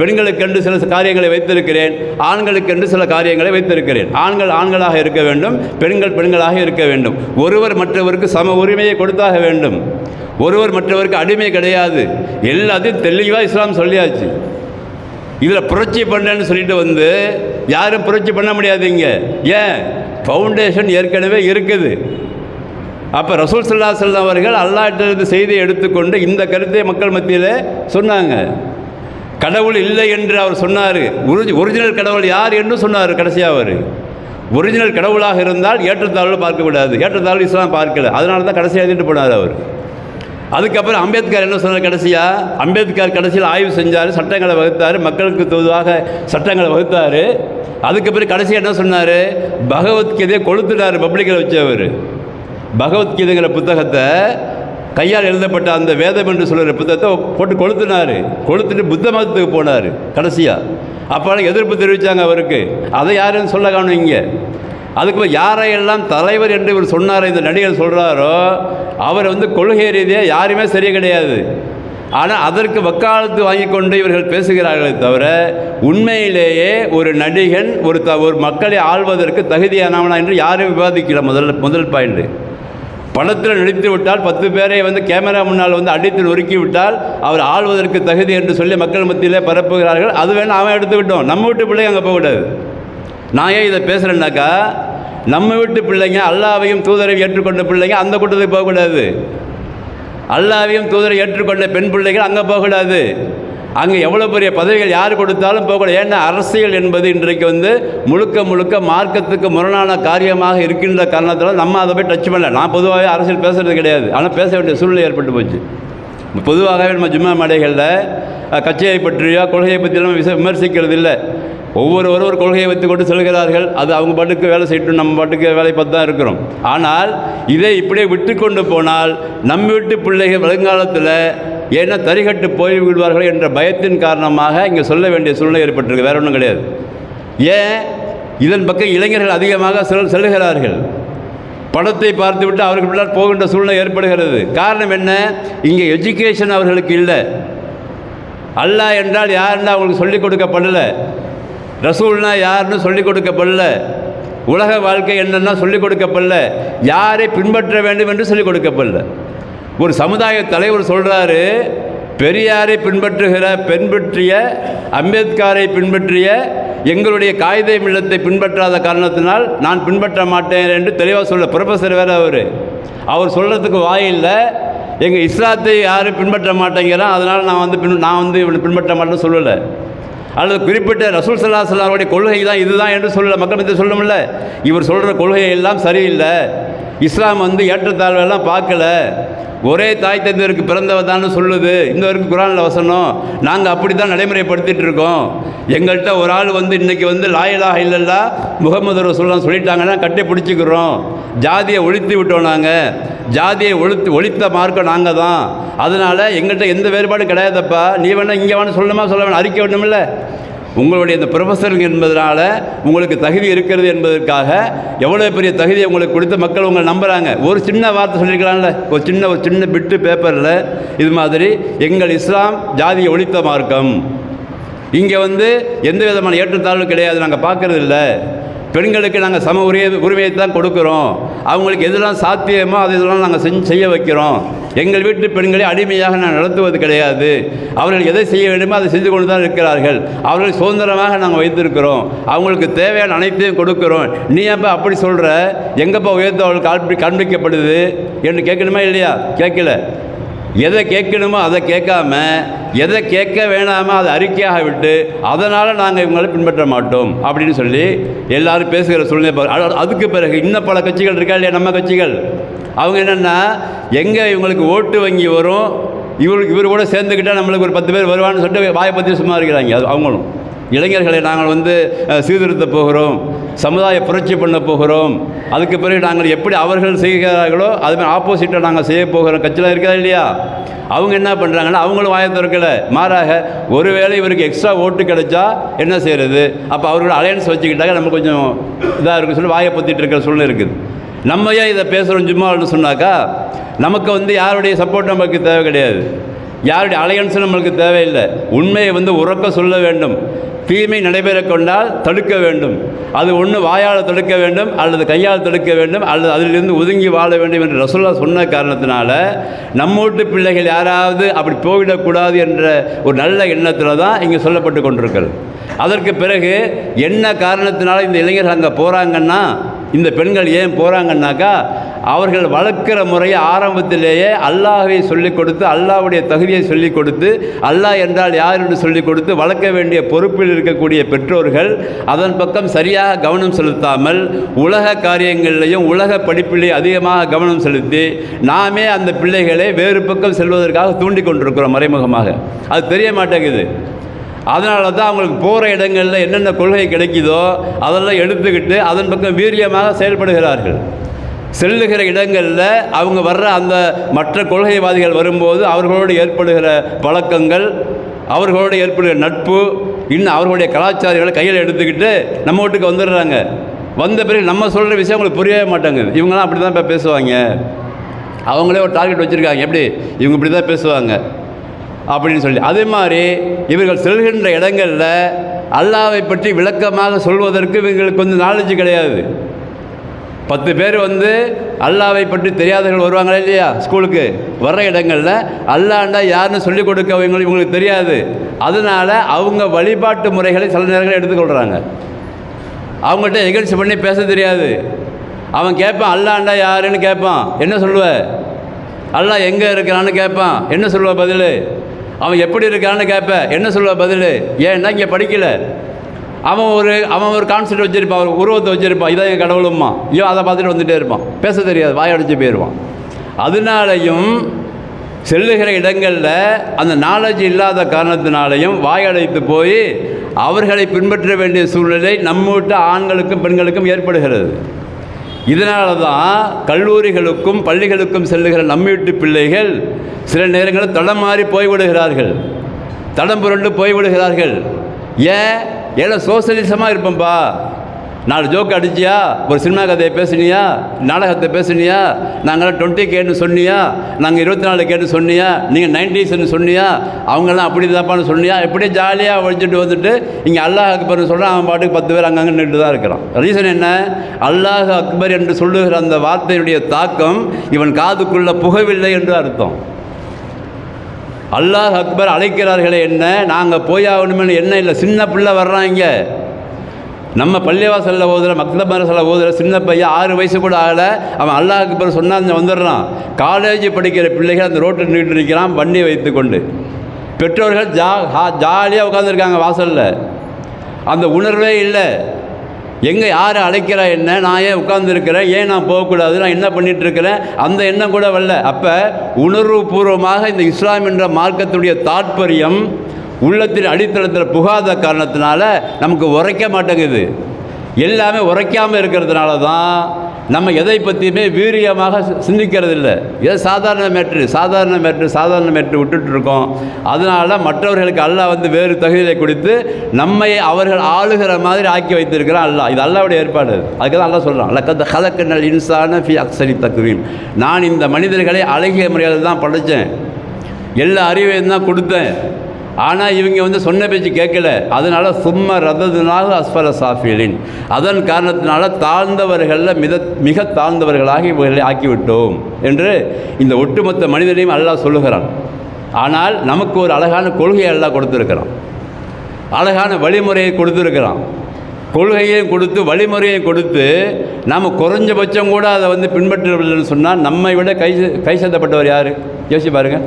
பெண்களுக்கென்று சில காரியங்களை வைத்திருக்கிறேன், ஆண்களுக்கென்று சில காரியங்களை வைத்திருக்கிறேன். ஆண்கள் ஆண்களாக இருக்க வேண்டும், பெண்கள் பெண்களாக இருக்க வேண்டும். ஒருவர் மற்றவருக்கு சம உரிமையை கொடுத்தாக வேண்டும். ஒருவர் மற்றவருக்கு அடிமை கிடையாது. எல்லாத்தையும் தெளிவாக இஸ்லாம் சொல்லியாச்சு. இதில் புரட்சி பண்ணேன்னு சொல்லிட்டு யாரும் புரட்சி பண்ண முடியாதுங்க. ஏன்? ஃபவுண்டேஷன் ஏற்கனவே இருக்குது. அப்போ ரசூல் ஸல்லல்லாஹு அலைஹி வஸல்லம் அவர்கள் அல்லாஹ்விடமிருந்து செய்தியை எடுத்துக்கொண்டு இந்த கருத்தை மக்கள் மத்தியில் சொன்னாங்க. கடவுள் இல்லை என்று அவர் சொன்னார். ஒரிஜினல் கடவுள் யார் என்று சொன்னார். கடைசியாக அவர் ஒரிஜினல் கடவுளாக இருந்தால் ஏற்றத்தாழ்வு பார்க்கக்கூடாது. ஏற்றத்தாழ்வு இஸ்லாம் பார்க்கல. அதனால தான் கடைசியாக எழுதிட்டு போனார் அவர். அதுக்கப்புறம் அம்பேத்கர் என்ன சொன்னார்? கடைசியாக அம்பேத்கர் கடைசியில் ஆய்வு செஞ்சார், சட்டங்களை வகுத்தார், மக்களுக்கு பொதுவாக சட்டங்களை வகுத்தார். அதுக்கப்புறம் கடைசியாக என்ன சொன்னார்? பகவத்கீதையை கொளுத்துட்டார். பப்ளிக்கில் வச்சவர் பகவத்கீதைங்கிற புத்தகத்தை, கையால் எழுதப்பட்ட அந்த வேதம் என்று சொல்கிற புத்தகத்தை போட்டு கொளுத்துட்டு புத்த மதத்துக்கு போனார் கடைசியாக. அப்போ எதிர்ப்பு தெரிவித்தாங்க அவருக்கு. அதை யாருன்னு சொல்ல காணுவீங்க. அதுக்கு யாரையெல்லாம் தலைவர் என்று இவர் சொன்னார், இந்த நடிகர் சொல்கிறாரோ, அவர் கொள்கை ரீதியாக யாருமே சரியே கிடையாது. ஆனால் அதற்கு வக்காலத்து வாங்கி கொண்டு இவர்கள் பேசுகிறார்களே தவிர உண்மையிலேயே ஒரு நடிகன் ஒரு மக்களை ஆள்வதற்கு தகுதியானவனா என்று யாரும் விவாதிக்கல. முதல் பாயிண்ட், படத்தில் நடித்து விட்டால் 10 பேரை கேமரா முன்னால் அடித்து நொறுக்கி விட்டால் அவர் ஆள்வதற்கு தகுதி என்று சொல்லி மக்கள் மத்தியிலே பரப்புகிறார்கள். அது வேணும், அவன் எடுத்துக்கிட்டோம். நம்ம வீட்டு பிள்ளைங்க அங்கே போகக்கூடாது. நான் ஏன் இதை பேசுகிறேன்னாக்கா, நம்ம வீட்டு பிள்ளைங்க அல்லாஹ்வையும் தூதரையும் ஏற்றுக்கொண்ட பிள்ளைங்க அந்த கூட்டத்துக்கு போகக்கூடாது. அல்லாஹ்வையும் தூதரை ஏற்றுக்கொண்ட பெண் பிள்ளைகள் அங்கே போகக்கூடாது. அங்கே எவ்வளோ பெரிய பதவிகள் யார் கொடுத்தாலும் போகக்கூடாது. ஏன்னா அரசியல் என்பது இன்றைக்கு முழுக்க முழுக்க மார்க்கத்துக்கு முரணான காரியமாக இருக்கின்ற காரணத்தால் நம்ம அதை போய் டச் பண்ணல. நான் பொதுவாகவே அரசியல் பேசுகிறது கிடையாது, ஆனால் பேச வேண்டிய சூழ்நிலை ஏற்பட்டு போச்சு. பொதுவாகவே நம்ம ஜும்மா மேடைகளில் கட்சியை பற்றியோ கொள்கையை பற்றியெல்லாம் விமர்சிக்கிறது இல்லை. ஒவ்வொருவரும் ஒரு கொள்கையை வைத்து கொண்டு செல்கிறார்கள். அது அவங்க பாட்டுக்கு வேலை செய்யட்டும், நம்ம பாட்டுக்கு வேலை பார்த்து தான் இருக்கிறோம். ஆனால் இதை இப்படியே விட்டு கொண்டு போனால் நம்ம வீட்டு பிள்ளைகள் வருங்காலத்தில் ஏன்னா தரிகட்டு போய் விடுவார்கள் என்ற பயத்தின் காரணமாக இங்கே சொல்ல வேண்டிய சூழ்நிலை ஏற்பட்டிருக்கு. வேற ஒன்றும் கிடையாது. ஏன்? இதன் பக்கம் இளைஞர்கள் அதிகமாக செல்லுகிறார்கள். படத்தை பார்த்துவிட்டு அவர்கள் பின்னால் போகின்ற சூழ்நிலை ஏற்படுகிறது. காரணம் என்ன? இங்கே எஜுகேஷன் அவர்களுக்கு இல்லை. அல்லாஹ் என்றால் யாருன்னா அவங்களுக்கு சொல்லிக் கொடுக்கப்படல. ரசூல்னா யாருன்னு சொல்லிக் கொடுக்கப்படல. உலக வாழ்க்கை என்னன்னா சொல்லிக் கொடுக்கப்படல. யாரை பின்பற்ற வேண்டும் என்று சொல்லிக் கொடுக்கப்படல. ஒரு சமுதாய தலைவர் சொல்கிறாரு, பெரியாரை பின்பற்றிய அம்பேத்கரை பின்பற்றிய எங்களுடைய காயிதே மில்லத்தை பின்பற்றாத காரணத்தினால் நான் பின்பற்ற மாட்டேன் என்று தெளிவாக சொல்ல. ப்ரொஃபஸர் வேறு அவர் சொல்கிறதுக்கு வாயில்லை. எங்கள் இஸ்லாத்தை யாரும் பின்பற்ற மாட்டேங்கிறான், அதனால் நான் வந்து இவனை பின்பற்ற மாட்டேன்னு சொல்லலை. அல்லது குறிப்பிட்ட ரசூல் ஸல்லல்லாஹு அலைஹி வஸல்லம் கொள்கை தான் இதுதான் என்று சொல்லலை. மக்கள் மத்தியில் சொல்லணும்ல. இவர் சொல்கிற கொள்கை எல்லாம் சரியில்லை. இஸ்லாம் வந்து ஏற்றத்தாழ்வெல்லாம் பார்க்கல. ஒரே தாய் தந்தையருக்கு பிறந்தவர் தான் சொல்லுது. இந்த வரைக்கும் குர்ஆனில் வசனம். நாங்கள் அப்படி தான் நடைமுறைப்படுத்திகிட்டு இருக்கோம். எங்கள்கிட்ட ஒரு ஆள் வந்து இன்றைக்கி வந்து லா இலாஹா இல்லல்லாஹ் முஹம்மது ரசூலுல்லாஹ் சொல்லிட்டாங்கன்னா கட்டி பிடிச்சிக்கிறோம். ஜாதியை ஒழித்து விட்டோம். நாங்கள் ஜாதியை ஒழித்த மார்க்கம் நாங்கள் தான். அதனால் எங்கள்கிட்ட எந்த வேறுபாடும் கிடையாதப்பா. நீ வேணால் இங்கே வேணும் சொல்லணுமா சொல்ல வேணும் அறிக்கை வேணுமில்ல. உங்களுடைய இந்த ப்ரொஃபஸருங்க என்பதனால உங்களுக்கு தகுதி இருக்கிறது என்பதற்காக எவ்வளோ பெரிய தகுதியை உங்களுக்கு கொடுத்து மக்கள் உங்களை நம்புகிறாங்க. ஒரு சின்ன வார்த்தை சொல்லியிருக்கலாம்ல, ஒரு சின்ன பிட்டு பேப்பரில் இது மாதிரி எங்கள் இஸ்லாம் ஜாதியை ஒழித்த மார்க்கம், இங்கே வந்து எந்த விதமான ஏற்றத்தாழ்வு கிடையாது, நாங்கள் பார்க்கறது இல்லை, பெண்களுக்கு நாங்கள் சம உரிமையை தான் கொடுக்குறோம், அவங்களுக்கு எதெல்லாம் சாத்தியமோ அதெல்லாம் நாங்கள் செய்ய வைக்கிறோம், எங்கள் வீட்டு பெண்களை அடிமையாக நான் நடத்துவது கிடையாது, அவர்கள் எதை செய்ய வேண்டுமோ அதை செஞ்சு கொண்டு தான் இருக்கிறார்கள், அவர்களை சுதந்திரமாக நாங்கள் வைத்திருக்கிறோம், அவங்களுக்கு தேவையான அனைத்தையும் கொடுக்குறோம். நீ அப்போ அப்படி சொல்கிற, எங்கப்பா உயர்த்த அவர்களுக்கு காண்பிக்கப்படுது என்று கேட்கணுமா இல்லையா? கேட்கல. எதை கேட்கணுமோ அதை கேட்காம, எதை கேட்க வேணாமோ அதை அறிக்கையாக விட்டு, அதனால் நாங்கள் இவங்களை பின்பற்ற மாட்டோம் அப்படின்னு சொல்லி எல்லோரும் பேசுகிற சூழ்நிலை. அதுக்கு பிறகு இன்னும் பல கட்சிகள் இருக்கா இல்லையா, நம்ம கட்சிகள், அவங்க என்னென்னா எங்கே இவங்களுக்கு ஓட்டு வங்கி வரும், இவர் கூட சேர்ந்துக்கிட்டால் நம்மளுக்கு ஒரு 10 பேர் வருவான்னு சொல்லிட்டு வாயை பற்றி சும்மா இருக்கிறாங்க. அது அவங்களும் இளைஞர்களை நாங்கள் வந்து சீர்திருத்த போகிறோம், சமுதாய புரட்சி பண்ண போகிறோம், அதுக்கு பிறகு நாங்கள் எப்படி அவர்கள் செய்கிறார்களோ அதுமாதிரி ஆப்போசிட்டாக நாங்கள் செய்ய போகிறோம் கட்சியில் இருக்கா இல்லையா? அவங்க என்ன பண்ணுறாங்கன்னா அவங்களும் வாயை திறக்கலை. மாறாக ஒருவேளை இவருக்கு எக்ஸ்ட்ரா ஓட்டு கிடைச்சா என்ன செய்கிறது, அப்போ அவரோட அலையன்ஸ் வச்சுக்கிட்டாங்க நம்ம கொஞ்சம் இதாக இருக்குன்னு சொல்லி வாயை பற்றிட்டு இருக்கிற சூழ்நிலை இருக்குது. நம்ம ஏன் இதை பேசுகிறோம் சும்மான்னு சொன்னாக்கா, நமக்கு வந்து யாருடைய சப்போர்ட் நமக்கு தேவை கிடையாது, யாருடைய அலையன்ஸும் நம்மளுக்கு தேவையில்லை. உண்மையை வந்து உறக்க சொல்ல வேண்டும். தீமை நடைபெற கொண்டால் தடுக்க வேண்டும். அது ஒன்று வாயால் தடுக்க வேண்டும், அல்லது கையால் தடுக்க வேண்டும், அல்லது அதிலிருந்து ஒதுங்கி வாழ வேண்டும் என்று ரசூலுல்லாஹ் சொன்ன காரணத்தினால நம்ம வீட்டு பிள்ளைகள் யாராவது அப்படி போய்விடக்கூடாது என்ற ஒரு நல்ல எண்ணத்தில் தான் இங்கே சொல்லப்பட்டு கொண்டிருக்கிறது. அதற்கு பிறகு என்ன காரணத்தினால இந்த இளைஞர்கள் அங்கே போகிறாங்கன்னா, இந்த பெண்கள் ஏன் போகிறாங்கன்னாக்கா, அவர்கள் வளர்க்கிற முறையை ஆரம்பத்திலேயே அல்லாஹ்வை சொல்லிக் கொடுத்து, அல்லாஹ்வுடைய தகுதியை சொல்லிக் கொடுத்து, அல்லாஹ் என்றால் யார் என்று சொல்லிக் கொடுத்து வளர்க்க வேண்டிய பொறுப்பில் இருக்கக்கூடிய பெற்றோர்கள் அதன் பக்கம் சரியாக கவனம் செலுத்தாமல் உலக காரியங்களிலையும் உலக படிப்பிலேயும் அதிகமாக கவனம் செலுத்தி நாமே அந்த பிள்ளைகளை வேறு பக்கம் செல்வதற்காக தூண்டி கொண்டிருக்கிறோம் மறைமுகமாக. அது தெரிய மாட்டேங்குது. அதனால தான் அவங்களுக்கு போகிற இடங்களில் என்னென்ன கொள்கை கிடைக்குதோ அதெல்லாம் எடுத்துக்கிட்டு அதன் பக்கம் வீரியமாக செயல்படுகிறார்கள். செல்லுகிற இடங்களில் அவங்க வர்ற அந்த மற்ற கொள்கைவாதிகள் வரும்போது அவர்களோடு ஏற்படுகிற பழக்கங்கள், அவர்களோடு ஏற்படுகிற நட்பு, இன்னும் அவர்களுடைய கலாச்சாரங்களை கையில் எடுத்துக்கிட்டு நம்ம வீட்டுக்கு வந்துடுறாங்க. வந்த பிறகு நம்ம சொல்கிற விஷயம் அவங்களுக்கு புரியவே மாட்டாங்குது. இவங்களாம் அப்படி தான் இப்போ பேசுவாங்க, அவங்களே ஒரு டார்கெட் வச்சுருக்காங்க, எப்படி இவங்க இப்படி தான் பேசுவாங்க அப்படின்னு சொல்லி. அதே மாதிரி இவர்கள் செல்கின்ற இடங்களில் அல்லாஹ்வை பற்றி விளக்கமாக சொல்வதற்கு இவங்களுக்கு வந்து நாலேஜ் கிடையாது. 10 பேர் வந்து அல்லாஹ்வை பற்றி தெரியாதவர்கள் வருவாங்களே இல்லையா, ஸ்கூலுக்கு வர்ற இடங்களில் அல்லாஹ்ண்டா யாருன்னு சொல்லிக் கொடுக்க இவங்களுக்கு தெரியாது. அதனால் அவங்க வழிபாட்டு முறைகளை சில நேரங்களில் எடுத்துக்கொள்கிறாங்க. அவங்கள்ட்ட எகன்சி பண்ணி பேச தெரியாது. அவன் கேட்பான் அல்லாஹ்ண்டா யாருன்னு கேட்பான், என்ன சொல்லுவ? அல்லாஹ் எங்கே இருக்கிறான்னு கேட்பான், என்ன சொல்லுவ பதில்? அவன் எப்படி இருக்கான்னு கேட்பேன், என்ன சொல்லுவ பதில்? ஏன்னா இங்கே படிக்கலை. அவன் ஒரு கான்செப்ட் வச்சுருப்பான், ஒரு உருவத்தை வச்சுருப்பான், இதான் என் கடவுளும்மா, ஐயோ அதை பார்த்துட்டு வந்துகிட்டே இருப்பான், பேச தெரியாது, வாயடிச்சு போயிடுவான். அதனாலையும் செல்லுகிற இடங்களில் அந்த நாலேஜ் இல்லாத காரணத்தினாலையும் வாயடைத்து போய் அவர்களை பின்பற்ற வேண்டிய சூழ்நிலை நம்ம வீட்டு ஆண்களுக்கும் பெண்களுக்கும் ஏற்படுகிறது. இதனால தான் கல்லூரிகளுக்கும் பள்ளிகளுக்கும் செல்லுகிற நம்ம வீட்டு பிள்ளைகள் சில நேரங்களில் தடம் மாறி போய்விடுகிறார்கள், தடம் புரண்டு போய்விடுகிறார்கள். ஏன்னா சோசியலிசமாக இருப்போம்ப்பா, 4 ஜோக்கு அடிச்சியா, ஒரு சினிமா கதையை பேசுனியா, நாடகத்தை பேசுனியா, நாங்களாம் 20Kன்னு சொன்னியா, நாங்கள் 24Kன்னு சொன்னியா, நீங்கள் 90sன்னு சொன்னியா, அவங்கெல்லாம் அப்படி தப்பான்னு சொன்னியா, இப்படி ஜாலியாக ஒழிச்சிட்டு வந்துட்டு இங்கே அல்லாஹ் அக்பர்னு சொல்கிறான். அவன் பாட்டுக்கு 10 பேர் அங்கங்கே நின்று தான் இருக்கிறான். ரீசன் என்ன? அல்லாஹ் அக்பர் என்று சொல்லுகிற அந்த வார்த்தையுடைய தாக்கம் இவன் காதுக்குள்ளே புகவில்லை என்று அர்த்தம். அல்லாஹ் அக்பர் அழைக்கிறார்களே என்ன, நாங்கள் போயாகணுமே என்ன இல்லை. சின்ன பிள்ளை வர்றாங்க, நம்ம பள்ளிவாசலில் ஓதுற மக்தப் மதரஸில் ஓதுற சின்ன பையன் 6 வயசு கூட ஆகலை, அவன் அல்லாஹ் அக்பர் சொன்னால் வந்துடுறான். காலேஜ் படிக்கிற பிள்ளைகள் அந்த ரோட்டில் நின்றுட்டு நிற்கிறான் வண்டி வைத்து கொண்டு. பெற்றோர்கள் ஜாலியாக உட்காந்துருக்காங்க வாசலில். அந்த உணர்வே இல்லை. எங்கே யாரை அழைக்கிறா என்ன, நான் ஏன் உட்கார்ந்துருக்கிறேன், ஏன் நான் போகக்கூடாது, நான் என்ன பண்ணிகிட்ருக்கிறேன், அந்த எண்ணம் கூட வரல. அப்போ உணர்வு பூர்வமாக இந்த இஸ்லாம் என்ற மார்க்கத்துடைய தாற்பயம் உள்ளத்தின் அடித்தளத்தில் புகாத காரணத்தினால நமக்கு உரைக்க மாட்டேங்குது. எல்லாமே உரைக்காமல் இருக்கிறதுனால தான் நம்ம எதை பற்றியுமே வீரியமாக சிந்திக்கிறது இல்லை. ஏதோ சாதாரண மேட்ரு விட்டுட்டுருக்கோம். அதனால் மற்றவர்களுக்கு அல்லாஹ் வேறு தகுதியை கொடுத்து நம்மை அவர்கள் ஆளுகிற மாதிரி ஆக்கி வைத்திருக்கிறான் அல்லாஹ். இது அல்லாஹ்வுடைய ஏற்பாடு. அதுக்கு தான் அல்லாஹ் சொல்கிறான், லக்கத் ஹலக்கனல் இன்சான ஃபி அக்ஸரி தக்வீம். நான் இந்த மனிதர்களை அழகிய முறையில் தான் படைத்தேன், எல்லா அறிவையும் தான் கொடுத்தேன். ஆனால் இவங்க சொன்ன பேச்சு கேட்கல. அதனால் சும்மா ரததுனாக அஸ்ஃபல சாஃபிலின், அதன் காரணத்தினால தாழ்ந்தவர்களில் மிக தாழ்ந்தவர்களாக இவர்களை ஆக்கிவிட்டோம் என்று இந்த ஒட்டுமொத்த மனிதனையும் அல்லாஹ் சொல்லுகிறான். ஆனால் நமக்கு ஒரு அழகான கொள்கையை அல்லாஹ் கொடுத்துருக்கிறான், அழகான வழிமுறையை கொடுத்துருக்கிறான். கொள்கையையும் கொடுத்து வழிமுறையை கொடுத்து நாம் குறைஞ்சபட்சம் கூட அதை பின்பற்றவில்லைன்னு சொன்னால் நம்மை விட கை சேர்ந்தப்பட்டவர் யார்? யோசிச்சு பாருங்கள்.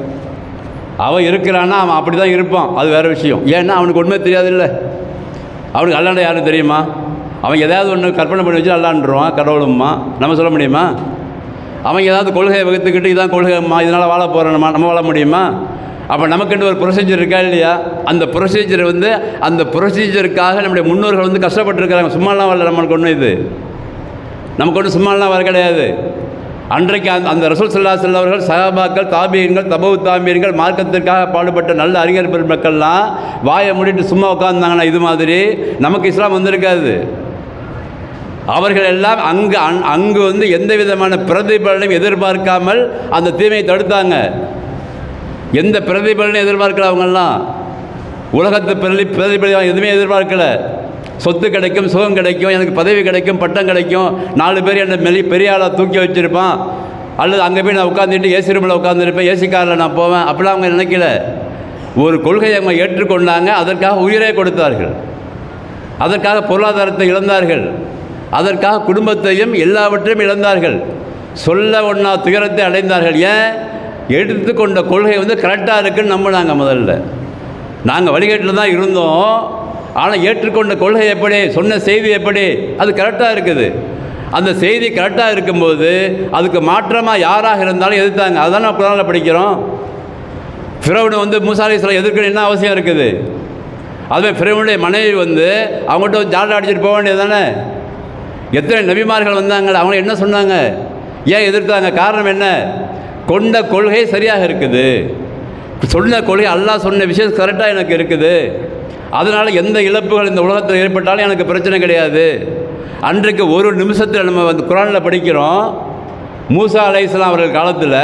அவன் இருக்கிறான்னா அவன் அப்படி தான் இருப்பான், அது வேறு விஷயம். ஏன்னா அவனுக்கு ஒன்றுமே தெரியாதுல்ல. அவனுக்கு அல்லாண்ட யாரும் தெரியுமா? அவன் ஏதாவது ஒன்று கற்பனை பண்ணி வச்சு அல்லாண்டுருவான், கடவுளும்மா. நம்ம சொல்ல முடியுமா? அவன் ஏதாவது கொள்கையை வகுத்துக்கிட்டு இதான் கொள்கைம்மா, இதனால் வாழ போகிறோம்மா, நம்ம வாழ முடியுமா? அப்போ நமக்குன்னு ஒரு ப்ரொசீஜர் இருக்கா இல்லையா? அந்த ப்ரொசீஜர் அந்த ப்ரொசீஜருக்காக நம்முடைய முன்னோர்கள் கஷ்டப்பட்டுருக்கிறாங்க. சும்மாலாம் வரல. நம்மளுக்கு ஒன்றும் இது நமக்கு ஒன்றும் சும்மாலாம் வர கிடையாது. அன்றைக்கு அந்த ரசூல் ஸல்லல்லாஹு அலைஹி வஸல்லம் அவர்கள், சஹாபாக்கள், தாபீன்கள், தபவு தாபீன்கள், மார்க்கத்திற்காக பாடுபட்ட நல்ல அறிஞர் பெருமக்கள்லாம் வாயை மூடிட்டு சும்மா உட்கார்ந்தாங்கன்னா இது மாதிரி நமக்கு இஸ்லாம் வந்திருக்காது. அவர்கள் எல்லாம் அங்கு எந்த விதமான பிரதிபலனையும் எதிர்பார்க்காமல் அந்த தீமையை தடுத்தாங்க. எந்த பிரதிபலனையும் எதிர்பார்க்கல. அவங்கெல்லாம் உலகத்து பிரதிபலன் எதுவுமே எதிர்பார்க்கல. சொத்து கிடைக்கும், சுகம் கிடைக்கும், எனக்கு பதவி கிடைக்கும், பட்டம் கிடைக்கும், 4 பேர் என்னை பெரிய ஆளாக தூக்கி வச்சுருப்பான், அல்லது அங்கே போய் நான் உட்காந்துட்டு ஏசி ரூமில் உட்காந்துருப்பேன், ஏசி காரில் நான் போவேன், அப்படிலாம் அவங்க நினைக்கல. ஒரு கொள்கையை அவங்க ஏற்றுக்கொண்டாங்க, அதற்காக உயிரை கொடுத்தார்கள், அதற்காக பொருளாதாரத்தை இழந்தார்கள், அதற்காக குடும்பத்தையும் எல்லாவற்றையும் இழந்தார்கள், சொல்ல ஒன்றா துயரத்தை அடைந்தார்கள். ஏன்? எடுத்துக்கொண்ட கொள்கை கரெக்டாக இருக்குன்னு நம்பினாங்க. முதல்ல நாங்கள் வழிகேட்டில் தான் இருந்தோம், ஆனால் ஏற்றுக்கொண்ட கொள்கை எப்படி, சொன்ன செய்தி எப்படி, அது கரெக்டாக இருக்குது. அந்த செய்தி கரெக்டாக இருக்கும்போது அதுக்கு மாற்றமாக யாராக இருந்தாலும் எதிர்த்தாங்க. அதுதான் நான் குர்ஆனில் படிக்கிறோம். ஃபிரௌன் மூசா அலைஹிஸ்ஸலாம் எதிர்க்கணும் என்ன அவசியம் இருக்குது? அதுவே ஃபிரௌனுடைய மனைவி அவங்கள்ட்ட ஜாலா அடிச்சுட்டு போக வேண்டியது தானே. எத்தனை நபிமார்கள் வந்தாங்க, அவங்க என்ன சொன்னாங்க, ஏன் எதிர்த்தாங்க? காரணம் என்ன? கொண்ட கொள்கை சரியாக இருக்குது, சொன்ன கொள்கை அல்லாஹ் சொன்ன விஷயம் கரெக்டாக எனக்கு இருக்குது, அதனால் எந்த இழப்புகள் இந்த உலகத்தில் ஏற்பட்டாலும் எனக்கு பிரச்சனை கிடையாது. அன்றைக்கு ஒரு நிமிஷத்தில் நம்ம குர்ஆனில் படிக்கிறோம், மூசா அலைஹிஸ்ஸலாம் அவர்கள் காலத்தில்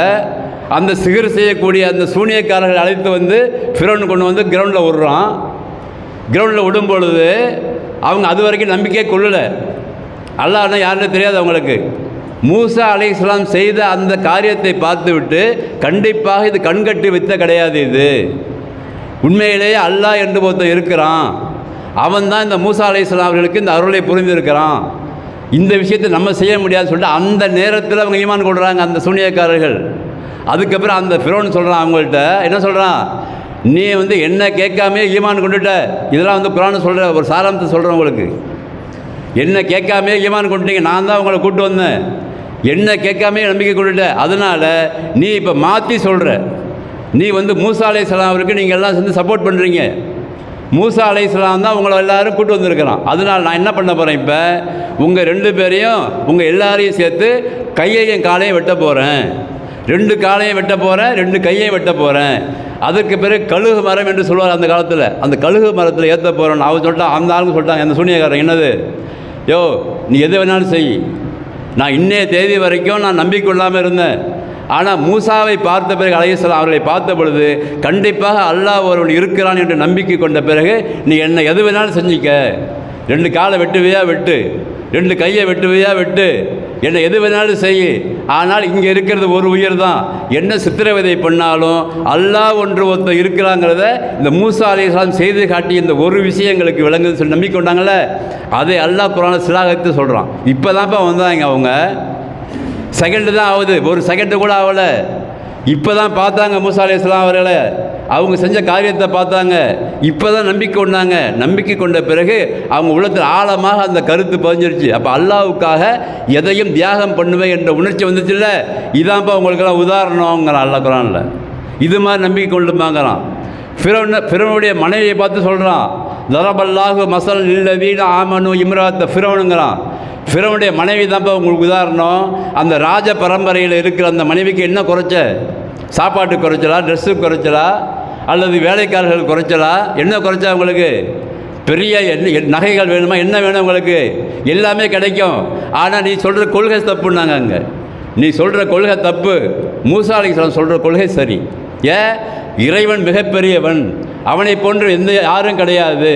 அந்த சிகர் செய்யக்கூடிய அந்த சூனியக்காரர்கள் அழைத்து ஃபிரௌன் கொண்டு கிரவுண்டில் விடுறான். கிரவுண்டில் விடும் பொழுது அவங்க அது வரைக்கும் நம்பிக்கையே கொள்ளலை. அல்லாஹ்னா யாருன்னு தெரியாது அவங்களுக்கு. மூசா அலைஹிஸ்ஸலாம் செய்த அந்த காரியத்தை பார்த்துவிட்டு கண்டிப்பாக இது கண்கட்டி வித்த கிடையாது, இது உண்மையிலேயே அல்லாஹ் என்று ஒருத்தன் இருக்கிறான், அவன் தான் இந்த மூசா அலைஹிஸ்ஸலாம் அவர்களுக்கு இந்த அருளை புரிந்திருக்கிறான், இந்த விஷயத்தை நம்ம செய்ய முடியாதுன்னு சொல்லிட்டு அந்த நேரத்தில் அவங்க ஈமான் கொள்கிறாங்க அந்த சூனியக்காரர்கள். அதுக்கப்புறம் அந்த ஃபிரௌன் சொல்கிறான் அவங்கள்ட்ட, என்ன சொல்கிறான், நீ என்ன கேட்காமே ஈமான் கொண்டுட்ட. இதெல்லாம் குர்ஆன் சொல்கிற ஒரு சாராம்சத்தை சொல்கிறேன் உங்களுக்கு. என்ன கேட்காமே ஈமான் கொண்டுட்டீங்க, நான் தான் உங்களை கூப்பிட்டு வந்தேன், என்ன கேட்காமே நம்பிக்கை கொண்டுட்ட, அதனால் நீ இப்போ மாற்றி சொல்கிற, நீ மூசா அலைஹிஸ்ஸலாம் அவருக்கு நீங்கள் எல்லாம் சேர்ந்து சப்போர்ட் பண்ணுறீங்க, மூசா அலைஹிஸ்ஸலாம் தான் உங்களை எல்லோரும் கூப்பிட்டு வந்திருக்கிறான், அதனால் நான் என்ன பண்ண போகிறேன், இப்போ உங்கள் 2 பேரையும் உங்கள் எல்லாரையும் சேர்த்து கையையும் காலையும் வெட்ட போகிறேன், 2 காலையும் வெட்ட போகிறேன், 2 கையையும் வெட்ட போகிறேன், அதற்கு பிறகு கழுகு மரம் என்று சொல்லுவார் அந்த காலத்தில், அந்த கழுகு மரத்தில் ஏற்ற போகிறோன்னு அவர் சொல்லிட்டான். அந்த ஆளுங்க சொல்லிட்டாங்க, அந்த சூனியக்காரன், என்னது யோ நீ எது வேணாலும் செய், நான் இன்னைய தேதி வரைக்கும் நான் நம்பிக்கை இல்லாமல் இருந்தேன், ஆனால் மூசாவை பார்த்த பிறகு அலைஹிஸ்ஸலாம் அவர்களை பார்த்த பொழுது கண்டிப்பாக அல்லாஹ் ஒருவன் இருக்கிறான் என்று நம்பிக்கை கொண்ட பிறகு நீ என்ன எது வேணாலும் செஞ்சிக்க, 2 காலை வெட்டுவியா வெட்டு, 2 கையை வெட்டுவியா வெட்டு, என்ன எது வேணாலும் செய், ஆனால் இங்கே இருக்கிறது ஒரு உயிர் தான், என்ன சித்திரவதை பண்ணாலும் அல்லாஹ் ஒருத்தர் இருக்கிறாங்கிறத இந்த மூசா அலைஹிஸ்ஸலாம் செய்து காட்டி இந்த ஒரு விஷயங்களுக்கு விளங்குது சொல்லி நம்பிக்கை கொண்டாங்கள்ல, அதை அல்லாஹ் குர்ஆன்ல சிலாகத்து சொல்கிறான். இப்போ தான்ப்பா வந்தாங்க, அவங்க செகண்டு தான் ஆகுது, ஒரு செகண்டு கூட ஆகலை, இப்போ தான் பார்த்தாங்க மூசா அலைஹிஸ்ஸலாம் அவர்களை, அவங்க செஞ்ச காரியத்தை பார்த்தாங்க, இப்போ தான் நம்பிக்கை கொண்டாங்க. நம்பிக்கை கொண்ட பிறகு அவங்க உள்ளத்தில் ஆழமாக அந்த கருத்து பதிஞ்சிருச்சு. அப்போ அல்லாஹ்வுக்காக எதையும் தியாகம் பண்ணுவேன் என்ற உணர்ச்சி வந்துச்சுல்ல, இதான்ப்பா உங்களுக்கெல்லாம் உதாரணங்கிறான் அல்லாஹ் குர்ஆன்ல. இது மாதிரி நம்பிக்கை கொண்டுமாங்கிறான். ஃபிரௌனுடைய மனைவியை பார்த்து சொல்கிறான், தரபல்லாஹு மசல் இல்லதீன ஆமனு இம்ராத்த ஃபிரௌனுங்கிறான். ஃபிரௌனுடைய மனைவி தான்ப்பா உங்களுக்கு உதாரணம். அந்த ராஜ பரம்பரையில் இருக்கிற அந்த மனைவிக்கு என்ன குறைச்ச? சாப்பாட்டு குறைச்சலா, ட்ரெஸ்ஸு குறைச்சலா, அல்லது வேலைக்காரர்கள் குறைச்சலா? என்ன குறைச்சா உங்களுக்கு? பெரிய நகைகள் வேணுமா? என்ன வேணும் உங்களுக்கு? எல்லாமே கிடைக்கும். ஆனால் நீ சொல்கிற கொள்கை தப்புன்னாங்க. அங்கே நீ சொல்கிற கொள்கை தப்பு, மூசா அலைஹிஸ்ஸலாம் சொல்கிற கொள்கை சரி. ஏன்? இறைவன் மிகப்பெரியவன், அவனை போன்று யாரும் கிடையாது,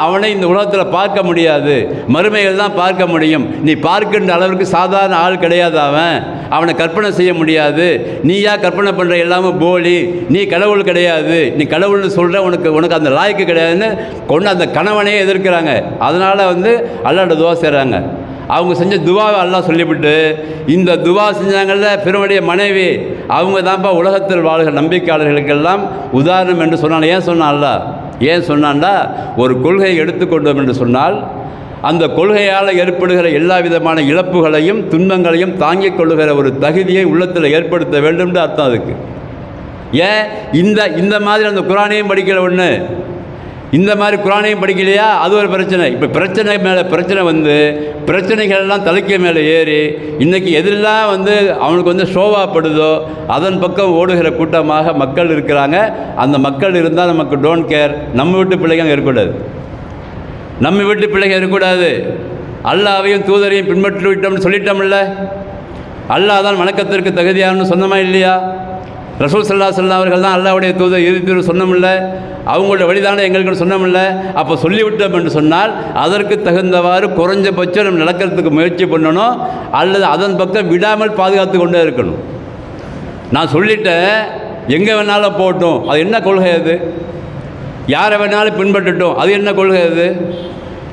அவனை இந்த உலகத்தில் பார்க்க முடியாது, மறுமைகள் தான் பார்க்க முடியும். நீ பார்க்கின்ற அளவுக்கு சாதாரண ஆள் கிடையாது, அவனை கற்பனை செய்ய முடியாது. நீயா கற்பனை பண்ணுற எல்லாமே போலி, நீ கடவுள் கிடையாது, நீ கடவுள்னு சொல்கிற உனக்கு அந்த லாய்க்கு கிடையாதுன்னு கொண்டு அந்த கணவனையே எதிர்க்கிறாங்க. அதனால் அல்லாஹ்ட்ட துவா செய்கிறாங்க. அவங்க செஞ்ச துவாவை அல்லாஹ் சொல்லிவிட்டு இந்த துவா செஞ்சாங்கள்ல ஃபிரௌனுடைய மனைவி, அவங்க தான்ப்பா உலகத்தில் வாழ்கிற நம்பிக்கையாளர்களுக்கெல்லாம் உதாரணம் என்று சொன்னான். ஏன் சொன்னான் அல்லாஹ்? ஏன் சொன்னான்டா, ஒரு கொள்கையை எடுத்துக்கொண்டோம் என்று சொன்னால் அந்த கொள்கையால் ஏற்படுகிற எல்லா விதமான இழப்புகளையும் துன்பங்களையும் தாங்கிக் கொள்ளுகிற ஒரு தகுதியை உள்ளத்தில் ஏற்படுத்த வேண்டும்னு அர்த்தம் அதுக்கு. ஏன் இந்த மாதிரி அந்த குர்ஆனையும் படிக்கல, ஒன்று இந்த மாதிரி குர்ஆனையும் படிக்கலையா, அது ஒரு பிரச்சனை. இப்போ பிரச்சனை மேலே பிரச்சனை பிரச்சனைகள்லாம் தலைக்கு மேலே ஏறி இன்றைக்கி எதெல்லாம் அவனுக்கு ஷோவாப்படுதோ அதன் பக்கம் ஓடுகிற கூட்டமாக மக்கள் இருக்கிறாங்க. அந்த மக்கள் இருந்தால் நமக்கு டோன்ட் கேர். நம்ம வீட்டு பிள்ளைங்க அங்கே இருக்கக்கூடாது, நம்ம வீட்டு பிள்ளைங்க இருக்கக்கூடாது. அல்லாஹ்வையும் தூதரையும் பின்பற்றி விட்டோம்னு சொல்லிட்டோம்ல, அல்லாஹ் தான் வணக்கத்திற்கு தகுதியானு சொன்னமா இல்லையா? ரசூல் ஸல்லல்லாஹு அலைஹி வஸல்லம் அவர்கள் தான் அல்லாஹ்வுடைய தூதர் இறுதி சொன்னமில்ல, அவங்களோட வழிதானே எங்களுக்கு சொன்னமில்ல. அப்போ சொல்லிவிட்டோம் என்று சொன்னால் அதற்கு தகுந்தவாறு குறைஞ்சபட்சம் நம்ம நடக்கிறதுக்கு முயற்சி பண்ணணும், அல்லது அதன் பக்கம் விடாமல் பாதுகாத்து கொண்டே இருக்கணும். நான் சொல்லிட்டேன், எங்கே வேணாலும் போகட்டும், அது என்ன கொள்கை? அது யாரை வேணாலும் பின்பற்றட்டும், அது என்ன கொள்கை? அது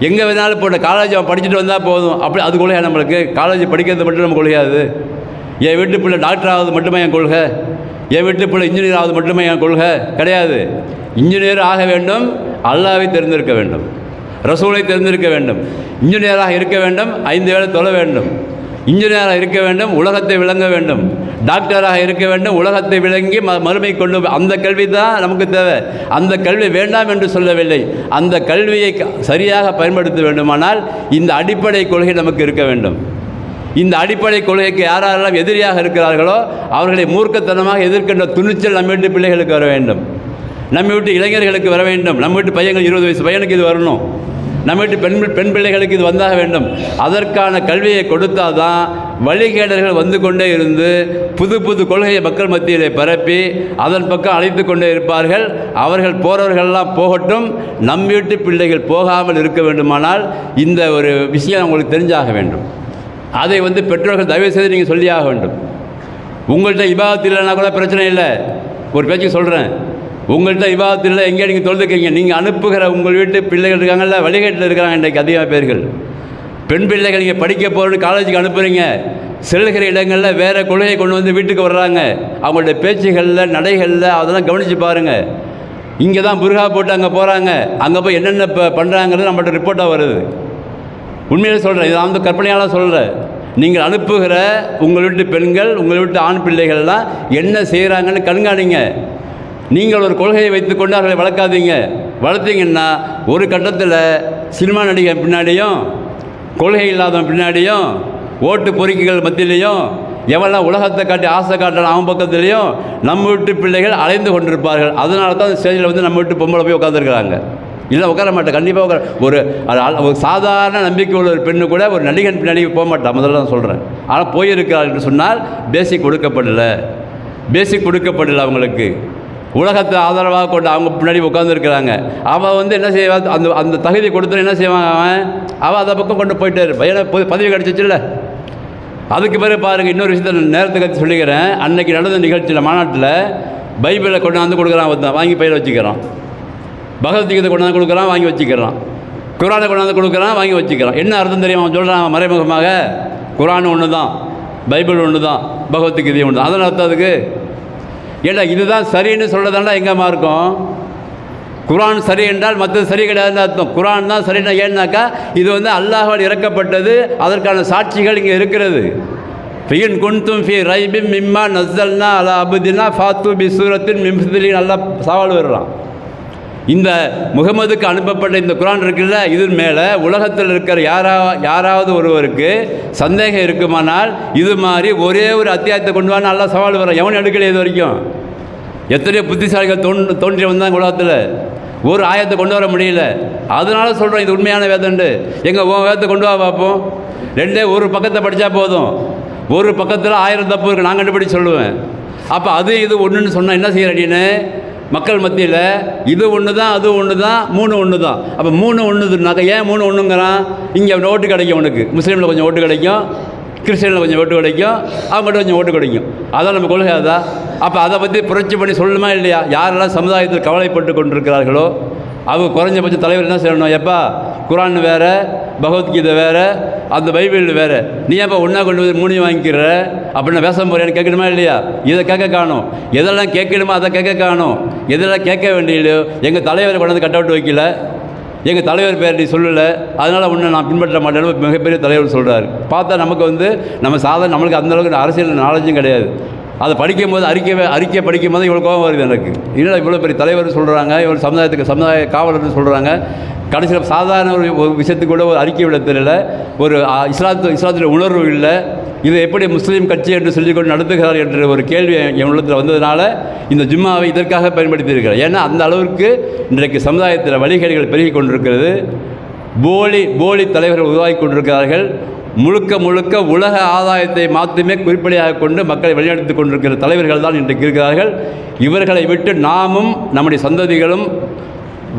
எங்கே வேணாலும் போட்ட காலேஜ் அவன் படிச்சுட்டு வந்தால் போதும், அப்படி அது கொள்கையா? நம்மளுக்கு காலேஜ் படிக்கிறது மட்டும் நம்ம கொள்கையாது? என் வீட்டு பிள்ளை டாக்டர் ஆகுது மட்டுமே என் கொள்கை, என் வீட்டு பிள்ளை இன்ஜினியர் ஆகுது மட்டுமே என் கொள்கை கிடையாது. இன்ஜினியர் ஆக வேண்டும், அல்லாஹ்வை தெரிந்திருக்க வேண்டும், ரசூலை தெரிந்திருக்க வேண்டும், இன்ஜினியராக இருக்க வேண்டும், 5 வேளை தொழ வேண்டும், இன்ஜினியராக இருக்க வேண்டும், உலகத்தை விளங்க வேண்டும், டாக்டராக இருக்க வேண்டும், உலகத்தை விளங்கி மறுமை கொண்டு, அந்த கல்வி தான் நமக்கு தேவை. அந்த கல்வி வேண்டாம் என்று சொல்லவில்லை, அந்த கல்வியை சரியாக பயன்படுத்த வேண்டுமானால் இந்த அடிப்படை கொள்கை நமக்கு இருக்க வேண்டும். இந்த அடிப்படை கொள்கைக்கு யாரெல்லாம் எதிரியாக இருக்கிறார்களோ அவர்களை மூர்க்கத்தனமாக எதிர்க்கின்ற துணிச்சல் நம்ம வீட்டு பிள்ளைகளுக்கு வர வேண்டும், நம்ம வீட்டு இளைஞர்களுக்கு வர வேண்டும். நம்ம வீட்டு பையன்கள் 20 வயசு பையனுக்கு இது வரணும், நம்ம வீட்டு பெண் பிள்ளைகளுக்கு இது வந்தாக வேண்டும். அதற்கான கல்வியை கொடுத்தால் தான் வழிகேடர்கள் வந்து கொண்டே இருந்து புது புது கொள்கையை மக்கள் மத்தியிலே பரப்பி அதன் பக்கம் அழைத்து கொண்டே இருப்பார்கள். அவர்கள் போகிறவர்களெல்லாம் போகட்டும், நம் வீட்டு பிள்ளைகள் போகாமல் இருக்க வேண்டுமானால் இந்த ஒரு விஷயம் அவங்களுக்கு தெரிஞ்சாக வேண்டும். அதை பெற்றோர்கள் தயவு செய்து நீங்கள் சொல்லியாக வேண்டும். உங்கள்கிட்ட இபாதத்து இல்லைன்னா கூட பிரச்சனை இல்லை, ஒரு பேச்சுக்கு சொல்கிறேன், உங்கள்கிட்ட இபாதத்து இல்லை, எங்கேயா நீங்கள் தொழுதுக்கீங்க, நீங்கள் அனுப்புகிற உங்கள் வீட்டு பிள்ளைகள் இருக்காங்கல்ல, வழிகேட்டில் இருக்கிறாங்க இன்றைக்கு அதிகமாக பேர்கள். பெண் பிள்ளைகள் நீங்கள் படிக்க போகிறோன்னு காலேஜுக்கு அனுப்புகிறீங்க, செல்கிற இடங்களில் வேறு கொள்கையை கொண்டு வீட்டுக்கு வர்றாங்க. அவங்களுடைய பேச்சுகளில் நடைகளில் அதெல்லாம் கவனித்து பாருங்கள். இங்கே தான் புர்கா போட்டு அங்கே போகிறாங்க, அங்கே போய் என்னென்ன பண்ணுறாங்கிறது நம்மள்ட்ட ரிப்போர்ட்டாக வருது. உண்மையிலே சொல்கிறேன், இது நான் கற்பனையால் சொல்கிறேன். நீங்கள் அனுப்புகிற உங்கள் வீட்டு பெண்கள், உங்கள் வீட்டு ஆண் பிள்ளைகள்லாம் என்ன செய்கிறாங்கன்னு கண்காணிங்க. நீங்கள் ஒரு கொள்கையை வைத்துக்கொண்டு அவர்களை வளர்க்காதீங்க. வளர்த்தீங்கன்னா ஒரு கட்டத்தில் சினிமா நடிகர் பின்னாடியும், கொள்கை இல்லாதவன் பின்னாடியும், ஓட்டு பொறுக்கிகள் மத்தியிலையும், எவெல்லாம் உலகத்தை காட்டி ஆசை காட்டுறான் அவன் பக்கத்துலேயும் நம்ம வீட்டு பிள்ளைகள் அலைந்து கொண்டிருப்பார்கள். அதனால தான் அந்த ஸ்டேஜில் நம்ம வீட்டு பொம்பளை போய் உட்காந்துருக்குறாங்க. இல்லை உட்கார மாட்டேன், கண்டிப்பாக உட்கார. ஒரு சாதாரண நம்பிக்கை உள்ள ஒரு பெண்ணு கூட ஒரு நடிகன் பின்னாடி போக மாட்டான், முதல்ல தான் சொல்கிறேன். ஆனால் போயிருக்கிறாள் என்று சொன்னால் பேசிக் கொடுக்கப்படலை அவங்களுக்கு. உலகத்தை ஆதரவாக கொண்டு அவங்க பின்னாடி உட்காந்துருக்கிறாங்க. அவள் வந்து என்ன செய்வான், அந்த தகுதி கொடுத்து என்ன செய்வான் அவன் அதை பக்கம் கொண்டு போயிட்டே இருப்பான். ஏன்னா பதவி கிடச்சிச்சுல்ல. அதுக்கு பிறகு பாருங்கள், இன்னொரு விஷயத்தை நேரத்தை கற்று சொல்லிக்கிறேன். அன்றைக்கி நடந்த நிகழ்ச்சியில் மாநாட்டில் பைபிளை கொண்டாந்து கொடுக்குறான், வாங்கி பையில் வச்சுக்கிறான். பகவத்கீதை கொண்டாந்து கொடுக்குறான், வாங்கி வச்சுக்கிறான். குரானை கொண்டாந்து கொடுக்குறான், வாங்கி வச்சுக்கிறான். என்ன அர்த்தம் தெரியுமா? அவன் சொல்கிறான் மறைமுகமாக, குரான் ஒன்று தான், பைபிள் ஒன்று தான், பகவத்கீதை ஒன்று தான். அதன் அர்த்தம் அதுக்கு ஏன்னா இதுதான் சரின்னு சொல்கிறதாண்டா எங்கேம்மா இருக்கும்? குரான் சரி என்றால் மற்றது சரி கிடையாதுன்னு அர்த்தம். குரான் தான் சரின்னா ஏன்னாக்கா இது வந்து அல்லாஹ்வால் இறக்கப்பட்டது, அதற்கான சாட்சிகள் இங்கே இருக்கிறது. ஃபீன் குன்தும் ஃபீ ரைபிம் மிம்மா நஸ்ஸல்னா அலா அபுதினா ஃபாத்து பி சூரத்தின் மிம்ஃதிலி நல்லா சவால் வருறான். இந்த முகமதுக்கு அனுப்பப்பட்ட இந்த குரான் இருக்குல்ல, இதன் மேலே உலகத்தில் இருக்கிற யாராவது ஒருவருக்கு சந்தேகம் இருக்குமானால் இது மாதிரி ஒரே ஒரு அத்தியாயத்தை கொண்டு வான்னு நல்லா சவால் வரும். எவன் எடுக்கல இது வரைக்கும். எத்தனையோ புத்திசாலிகள் தோன்றி வந்தாங்க உலகத்தில், ஒரு ஆயத்தை கொண்டு வர முடியல. அதனால சொல்கிறோம் இது உண்மையான வேதண்டு. எங்கள் வேதத்தை கொண்டு வா பார்ப்போம். ஒரு பக்கத்தை படித்தா போதும், ஒரு பக்கத்தில் 1000 தப்பு இருக்குது, நான் கண்டுபிடிச்சு சொல்லுவேன். அப்போ அது இது ஒன்றுன்னு சொன்னால் என்ன செய்கிற அப்படின்னு மக்கள் மத்தியில் இது ஒன்று தான், அது ஒன்று தான், 3 ஒன்று தான். அப்போ 3 ஒன்றுனாக்கா ஏன் 3 ஒன்றுங்கிறான்? இங்கே ஓட்டு கிடைக்கும், உனக்கு முஸ்லீமில் கொஞ்சம் ஓட்டு கிடைக்கும், கிறிஸ்டியனில் கொஞ்சம் ஓட்டு கிடைக்கும், அவங்கள்ட்ட கொஞ்சம் ஓட்டு கிடைக்கும். அதான் நம்ம கொள்கை. அதான். அப்போ அதை பற்றி புரட்சி பண்ணி சொல்லணுமா இல்லையா? யாரெல்லாம் சமுதாயத்தில் கவலைப்பட்டு கொண்டிருக்கிறார்களோ அவங்க குறைஞ்சபட்ச தலைவர் என்ன செய்யணும்? எப்பா குரான் வேறு, பகவத்கீதை வேறு, அந்த பைபிள் வேறு, நீ எப்போ ஒன்றா கொண்டு வந்து 3 வாங்கிக்கிற அப்படின்னா பேச போகிறேன்னு கேட்கணுமா இல்லையா? இதை கேட்க காணும். எதெல்லாம் கேட்கணுமோ அதை கேட்க காணும். எதெல்லாம் கேட்க வேண்டியலையோ எங்கள் தலைவரை கொண்டு வந்து கட் அவுட் வைக்கல, எங்கள் தலைவர் பேர் நீ சொல்லலை, அதனால் ஒன்று நான் பின்பற்ற மாட்டேன்னு மிகப்பெரிய தலைவர் சொல்கிறார். பார்த்தா நமக்கு வந்து நம்ம சாதாரண நம்மளுக்கு அந்தளவுக்கு அரசியல் நாலேஜும் கிடையாது. அதை படிக்கும் போது அறிக்கை படிக்கும் போது இவ்வளோ கோபம் வருது எனக்கு. இல்லை இவ்வளோ பெரிய தலைவர் சொல்கிறாங்க, இவ்வளோ சமுதாய காவலர்னு சொல்கிறாங்க. கடைசியில் சாதாரண ஒரு விஷயத்துக்கு கூட ஒரு அறிக்கை விட தெரியல, ஒரு இஸ்லாத்தில் உணர்வு இல்லை. இது எப்படி முஸ்லீம் கட்சி என்று சொல்லிக்கொண்டு நடத்துகிறார் என்ற ஒரு கேள்வி என் உள்ளத்தில் வந்ததுனால இந்த ஜும்மாவை இதற்காக பயன்படுத்தியிருக்கிறேன். ஏன்னா அந்த அளவிற்கு இன்றைக்கு சமுதாயத்தில் வழிகேடுகள் பெருகி கொண்டிருக்கிறது. போலி தலைவர்கள் உருவாகி கொண்டிருக்கிறார்கள். முழுக்க உலக ஆதாயத்தை மாத்திரமே குறிப்படையாக கொண்டு மக்களை வழிநடத்தி கொண்டிருக்கிற தலைவர்கள் தான் இன்றைக்கு இருக்கிறார்கள். இவர்களை விட்டு நாமும் நம்முடைய சந்ததிகளும்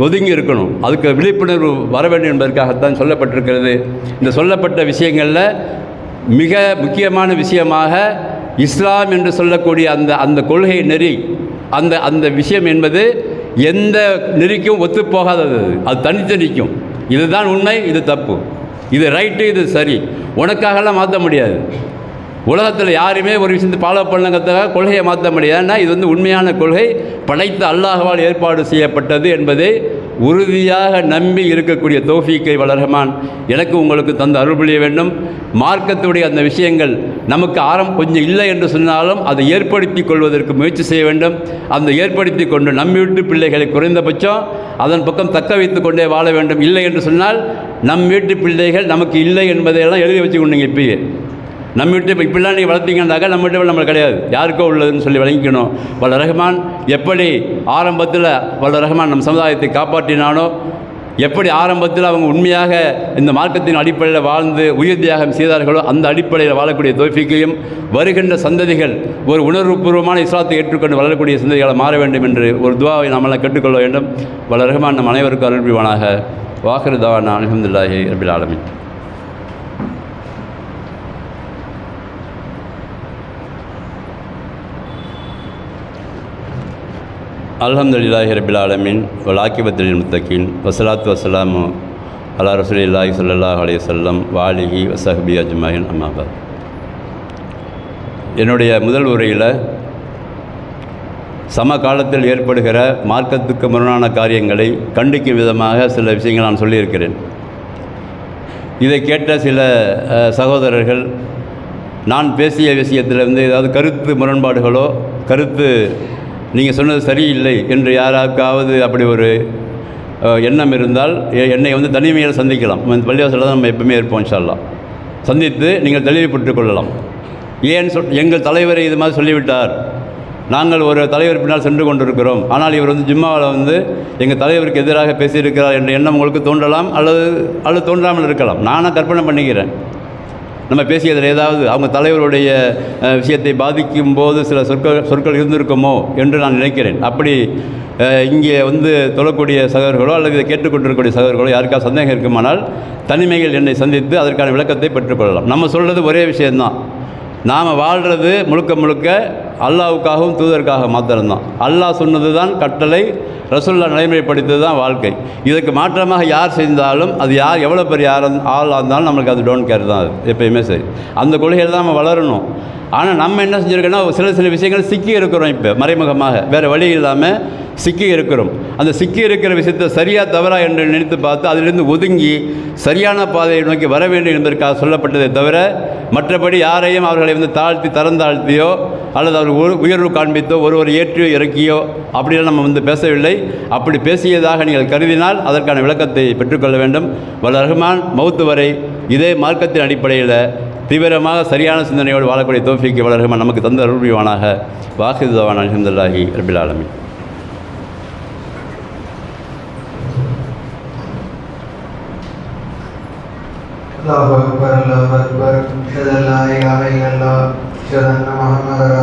ஒதுங்கி இருக்கணும். அதுக்கு விழிப்புணர்வு வர வேண்டும் என்பதற்காகத்தான் சொல்லப்பட்டிருக்கிறது. இந்த சொல்லப்பட்ட விஷயங்களில் மிக முக்கியமான விஷயமாக இஸ்லாம் என்று சொல்லக்கூடிய அந்த கொள்கை நெறி, அந்த விஷயம் என்பது எந்த நெறிக்கும் ஒத்துப்போகாதது. அது தனித்து நிற்கும். இதுதான் உண்மை, இது தப்பு, இது ரைட்டு, இது சரி, உனக்காகலாம் மாற்ற முடியாது. உலகத்தில் யாருமே ஒரு விஷயத்தை ஃபாலோ பண்ணுங்கிறதுக்காக கொள்கையை மாற்ற முடியாதுன்னா இது வந்து உண்மையான கொள்கை, படைத்த அல்லாஹ்வால் ஏற்பாடு செய்யப்பட்டது என்பதை உறுதியாக நம்பி இருக்கக்கூடிய தௌஃபீக்கை வளர்ஹமான் எனக்கு உங்களுக்கு தந்து அருள் புரிய வேண்டும். மார்க்கத்துடைய அந்த விஷயங்கள் நமக்கு கொஞ்சம் இல்லை என்று சொன்னாலும் அதை ஏற்படுத்தி கொள்வதற்கு முயற்சி செய்ய வேண்டும். அந்த ஏற்படுத்தி கொண்டு நம் வீட்டு பிள்ளைகளை குறைந்தபட்சம் அதன் பக்கம் தக்க வைத்து கொண்டே வாழ வேண்டும். இல்லை என்று சொன்னால் நம் வீட்டு பிள்ளைகள் நமக்கு இல்லை என்பதையெல்லாம் எழுதி வச்சுக்கொண்டீங்க. இப்பயே நம்ம வீட்டு இப்படிலாம் நீங்கள் வளர்த்தீங்கன்னாக்கா நம்ம வீட்டு நம்மளுக்கு கிடையாது, யாருக்கோ உள்ளதுன்னு சொல்லி வழங்கிக்கணும். வல்ல ரஹ்மான் எப்படி ஆரம்பத்தில் வல்ல ரஹ்மான் நம் சமுதாயத்தை காப்பாற்றினானோ, எப்படி ஆரம்பத்தில் அவங்க உண்மையாக இந்த மார்க்கத்தின் அடிப்படையில் வாழ்ந்து உயிர் தியாகம் செய்தார்களோ அந்த அடிப்படையில் வாழக்கூடிய தௌஃபீக்கையும் வருகின்ற சந்ததிகள் ஒரு உணர்வுபூர்வமான இஸ்லாத்தை ஏற்றுக்கொண்டு வளரக்கூடிய சந்ததிகளை மாற வேண்டும் என்று ஒரு துவாவை நாமெல்லாம் கேட்டுக்கொள்ள வேண்டும். வல்ல ரஹ்மான் நம் அனைவருக்கும் அருள் புரிவானாக. வாஹிரு தவானா அல்ஹம்துலில்லாஹி ரப்பில் ஆலமீன். அல்ஹம்துலில்லாஹி ரப்பில் ஆலமீன் வல் ஆகிபத்துல் முத்தகீன் வஸ்ஸலாத்து வஸ்ஸலாமு அலா ரசூலில்லாஹி ஸல்லல்லாஹு அலைஹி வஸல்லம் வ ஆலிஹி வ ஸஹ்பிஹி அஜ்மஈன். அம்மா பஅத். என்னுடைய முதல் உரையில் சமகாலத்தில் ஏற்படுகிற மார்க்கத்துக்கு முரணான காரியங்களை கண்டிக்கும் விதமாக சில விஷயங்கள் நான் சொல்லியிருக்கிறேன். இதை கேட்ட சில சகோதரர்கள் நான் பேசிய விஷயத்தில் ஏதாவது கருத்து முரண்பாடுகளோ நீங்கள் சொன்னது சரியில்லை என்று யாராக்காவது அப்படி ஒரு எண்ணம் இருந்தால் என்னை தனிமையில் சந்திக்கலாம். பள்ளிவாசலில் தான் நம்ம எப்பவுமே இருப்போம். இன்ஷா அல்லாஹ் சந்தித்து நீங்கள் தெளிவுபட்டுக் கொள்ளலாம். ஏன்னு எங்கள் தலைவரை இது மாதிரி சொல்லிவிட்டார், நாங்கள் ஒரு தலைவர் பின்னால் சென்று கொண்டிருக்கிறோம், ஆனால் இவர் ஜும்மாவில் எங்கள் தலைவருக்கு எதிராக பேசியிருக்கிறார் என்ற எண்ணம் உங்களுக்கு தோன்றலாம், அல்லது தோன்றாமல் இருக்கலாம். நானாக கற்பனை பண்ணிக்கிறேன். நம்ம பேசியதில் ஏதாவது அவங்க தலைவருடைய விஷயத்தை பாதிக்கும் போது சில சொற்கள் இருந்திருக்குமோ என்று நான் நினைக்கிறேன். அப்படி இங்கே தொழக்கூடிய சகோதரர்களோ அல்லது இதை கேட்டுக்கொண்டிருக்கக்கூடிய சகோதரர்களோ யாருக்காவது சந்தேகம் இருக்குமானால் தனிமைகள் என்னை சந்தித்து அதற்கான விளக்கத்தை பெற்றுக்கொள்ளலாம். நம்ம சொல்கிறது ஒரே விஷயந்தான். நாம் வாழ்கிறது முழுக்க அல்லாஹ்வுக்காகவும் தூதருக்காக மாத்திரம்தான். அல்லாஹ் சொன்னது தான் கட்டளை, ரசூலுல்லாஹ் நடைமுறைப்படுத்தது தான் வாழ்க்கை. இதற்கு மாற்றமாக யார் செஞ்சாலும் அது யார் எவ்வளோ பெரிய ஆளாக இருந்தாலும் நம்மளுக்கு அது டோன்ட் கேர் தான். அது எப்பயுமே சரி, அந்த கொள்கையில் தான் நம்ம வளரணும். ஆனால் நம்ம என்ன செஞ்சுருக்கோன்னா சில விஷயங்கள் சிக்கி இருக்கிறோம். இப்போ மறைமுகமாக வேறு வழி இல்லாமல் சிக்கி இருக்கிறோம். அந்த சிக்கி இருக்கிற விஷயத்தை சரியாக தவறா என்று நினைத்து பார்த்து அதிலிருந்து ஒதுங்கி சரியான பாதையை நோக்கி வர வேண்டும் என்பதற்காக சொல்லப்பட்டதை தவிர மற்றபடி யாரையும் அவர்களை தாழ்த்தி தரந்தாழ்த்தியோ அல்லது அவர் உயர்வு காண்பித்தோ ஒருவர் ஏற்றியோ இறக்கியோ அப்படியெல்லாம் நம்ம பேசவில்லை. அப்படி பேசியதாக நீங்கள் கருதினால் அதற்கான விளக்கத்தை பெற்றுக்கொள்ள வேண்டும். வல்ல ரஹ்மான் மௌத்து வரை இதே மார்க்கத்தின் அடிப்படையில் தீவிரமாக சரியான சிந்தனையோடு வாழக்கூடிய தௌஃபீக் வல்ல ரஹ்மான் நமக்கு தந்த அருள் புரிவானாக. வாஹிது தவானா அல்ஹம்துலில்லாஹி ரப்பில் ஆலமீன். அல்லாஹு அக்பர், அல்லாஹு அக்பர். அஷ்ஹது அல்லா இலாஹா இல்லல்லாஹ், அஷ்ஹது அன்ன முஹம்மதர்